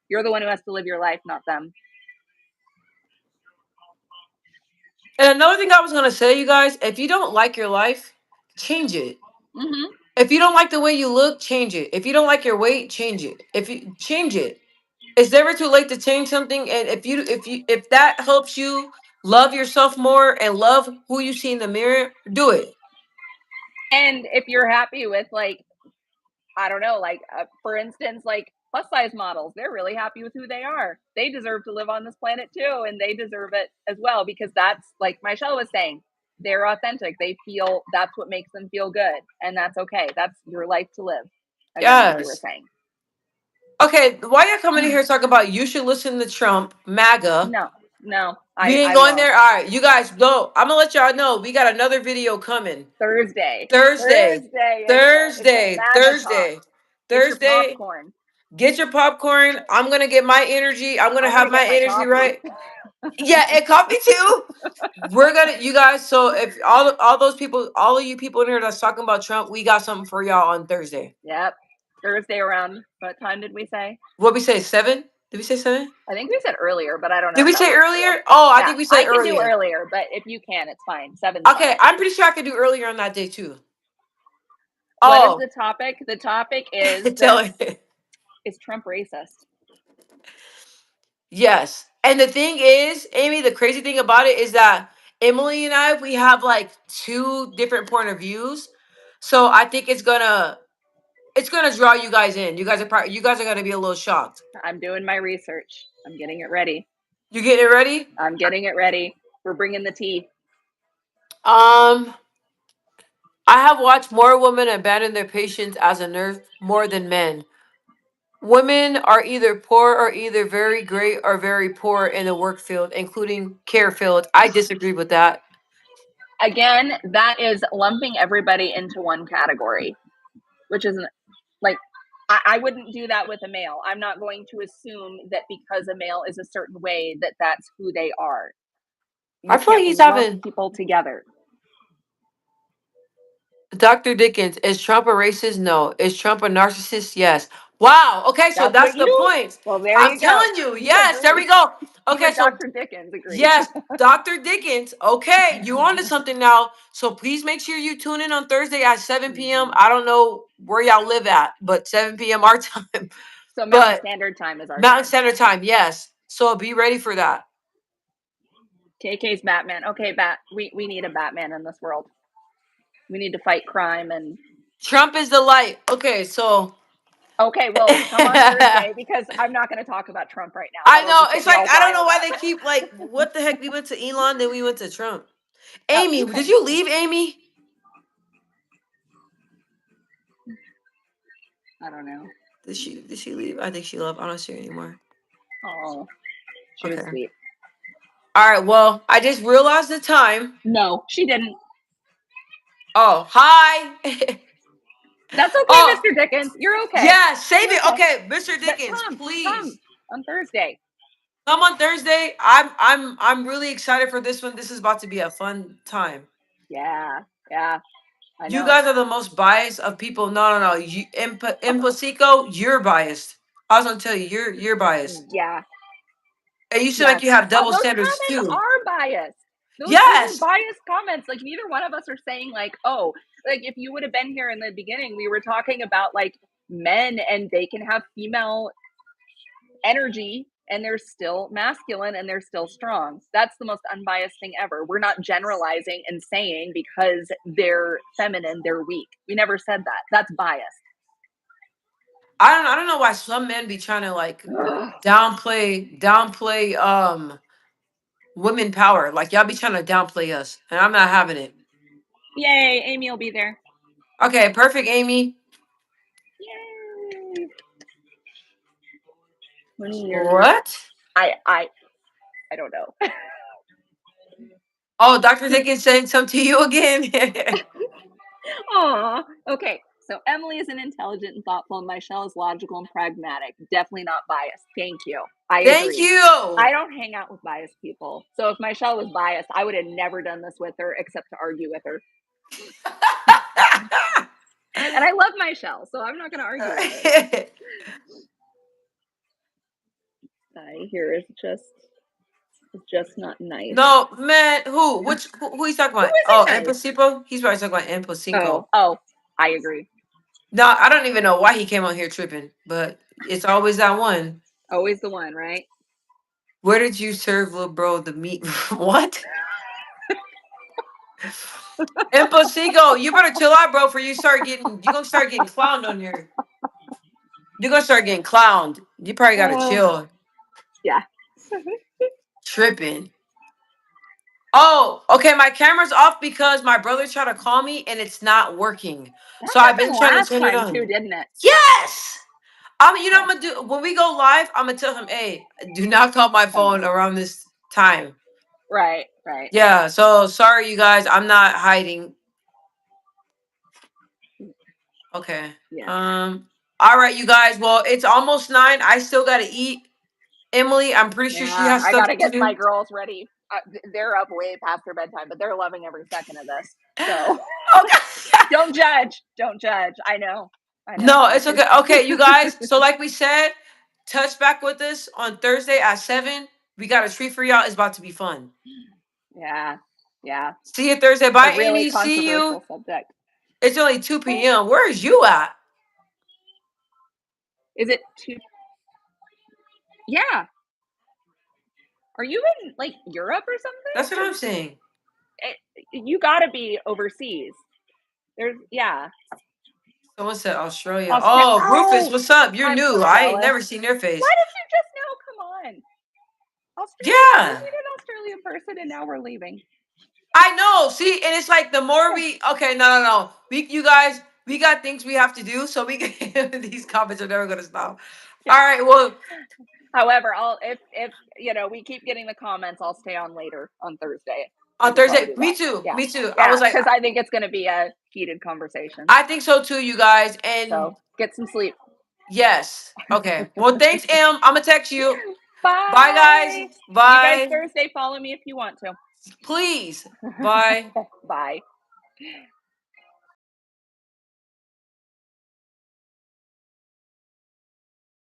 You're the one who has to live your life, not them. And another thing I was gonna say, you guys, if you don't like your life, change it. Mm-hmm. If you don't like the way you look, change it. If you don't like your weight, change it. If you change it, it's never too late to change something. And if that helps you love yourself more and love who you see in the mirror, do it. And if you're happy with like, I don't know, like for instance, like plus size models, they're really happy with who they are. They deserve to live on this planet too, and they deserve it as well because that's like Michelle was saying, they're authentic. They feel that's what makes them feel good, and that's okay. That's your life to live. Again, like you were Yes. saying. Okay, why y'all coming in here talking about you should listen to Trump, MAGA? No, We ain't I going won't. there. All right, you guys know. I'm gonna let y'all know we got another video coming. Thursday. Thursday. It's a MAGA talk. Get your Thursday. popcorn. Get your popcorn. I'm gonna get my energy. I'm gonna have get my my energy coffee. right. Yeah, and coffee too. We're gonna, you guys. So if all those people, all of you people in here that's talking about Trump, we got something for y'all on Thursday. Yep, Thursday around what time did we say? What we say, 7? Did we say 7? I think we said earlier, but I don't know. Did we if that say works for you. earlier? Oh, I Yeah, think we said I can earlier. do earlier, but if you can, it's fine. 7. Okay, I'm pretty sure I could do earlier on that day too. What is the topic? The topic is Tell it. Is Trump racist? Yes. And the thing is, Amy, the crazy thing about it is that Emily and I, we have like 2 different point of views. So I think it's gonna draw you guys in. You guys are gonna be a little shocked. I'm doing my research. I'm getting it ready. You getting it ready? I'm getting it ready. We're bringing the tea. I have watched more women abandon their patients as a nurse more than men. Women are either poor or either very great or very poor in the work field, including care field. I disagree with that. Again, that is lumping everybody into one category, which isn't like I wouldn't do that with a male. I'm not going to assume that because a male is a certain way that that's who they are. I feel like he's having people together. Dr. Dickens, is Trump a racist? No. Is Trump a narcissist? Yes. Wow. Okay, so that's the point. Well, there I'm you go. telling you. Yes, there we go. Okay, so Dr. Dickens agrees. yes, Dr. Dickens. Okay, you on to something now. So please make sure you tune in on Thursday at 7 p.m. I don't know where y'all live at, but 7 p.m. our time. So Mountain Standard Time is our Mountain Standard Time, yes. So be ready for that. KK's Batman. Okay, we need a Batman in this world. We need to fight crime and Trump is the light. Okay, so okay, well, come on Thursday because I'm not going to talk about Trump right now. I know. It's like, I don't know why they keep like, what the heck? We went to Elon, then we went to Trump. Amy, did you leave, Amy? I don't know. Did she leave? I think she left. I don't see her anymore. Oh, she was sweet. All right, well, I just realized the time. No, she didn't. Oh, hi. That's okay, Mr. Dickens. You're okay. Yeah, save it. Okay, Mr. Dickens, please. Come on Thursday. Come on Thursday. I'm really excited for this one. This is about to be a fun time. Yeah. I know. You guys are the most biased of people. No. You, Imposico, you're biased. I was gonna tell you, you're biased. Yeah. And you seem like you have double standards too. Those are biased. Those are biased comments. Like neither one of us are saying like, oh, like if you would have been here in the beginning, we were talking about like men and they can have female energy and they're still masculine and they're still strong. That's the most unbiased thing ever. We're not generalizing and saying because they're feminine, they're weak. We never said that. That's biased. I don't know why some men be trying to like downplay women power. Like y'all be trying to downplay us, and I'm not having it. Yay, Amy will be there. Okay, perfect, Amy. Yay. What? I don't know. Oh, Dr. Dickens saying something to you again. Aw. Okay. So Emily is an intelligent and thoughtful, and Michelle is logical and pragmatic. Definitely not biased. Thank you. Thank you. I don't hang out with biased people. So if Michelle was biased, I would have never done this with her except to argue with her. And I love Michelle, so I'm not going to argue with her. I hear it's just not nice. No, man. Who he's talking about? Oh, Imposico? He's probably talking about Imposico. Oh, I agree. No, I don't even know why he came on here tripping, but it's always that one. Always the one, right? Where did you serve little bro the meat? What? Imposico, you better chill out, bro, for you're gonna start getting clowned on here. You're gonna start getting clowned. You probably gotta chill. Yeah. Tripping. Oh, okay. My camera's off because my brother tried to call me and it's not working. So I've been trying to turn it on. Too, didn't it? Yes. You know, I'm gonna do when we go live. I'm gonna tell him, hey, do not call my phone around this time. Right. Yeah. So sorry, you guys. I'm not hiding. Okay. Yeah. All right, you guys. Well, it's almost 9. I still gotta eat. Emily, I'm pretty sure she Yeah, has I stuff gotta to get my do. girls ready. They're up way past their bedtime, but they're loving every second of this. So Okay. don't judge. Don't judge. I know. No, My it's kids. okay. Okay, you guys. So, like we said, touch back with us on Thursday at 7. We got a treat for y'all. It's about to be fun. Yeah. See you Thursday. It's a Bye, really Amy. See you. controversial subject. It's only 2 p.m. Where is you at? Is it too? Yeah. Are you in like Europe or something? That's what I'm saying. You gotta be overseas. Yeah. Someone said Australia. Oh, Rufus, Oh, what's up? You're I'm so new. I ain't jealous. never seen your face. Why did you just know? Come on. Australia. We Yeah. need an Australian person, and now we're leaving. I know. See, and it's like the more we okay, no. You guys, we got things we have to do, so we can these comments are never gonna stop. All right, well, However, if we keep getting the comments, I'll stay on later on Thursday. I on could probably Thursday, do me that. too. Yeah. Me too. I Yeah, was like, because I think it's going to be a heated conversation. I think so too, you guys. And So get some sleep. yes. Okay. Well, thanks, Em. I'm gonna text you. Bye. Bye, guys. See you guys Bye. Thursday. Follow me if you want to. Please. Bye. Bye.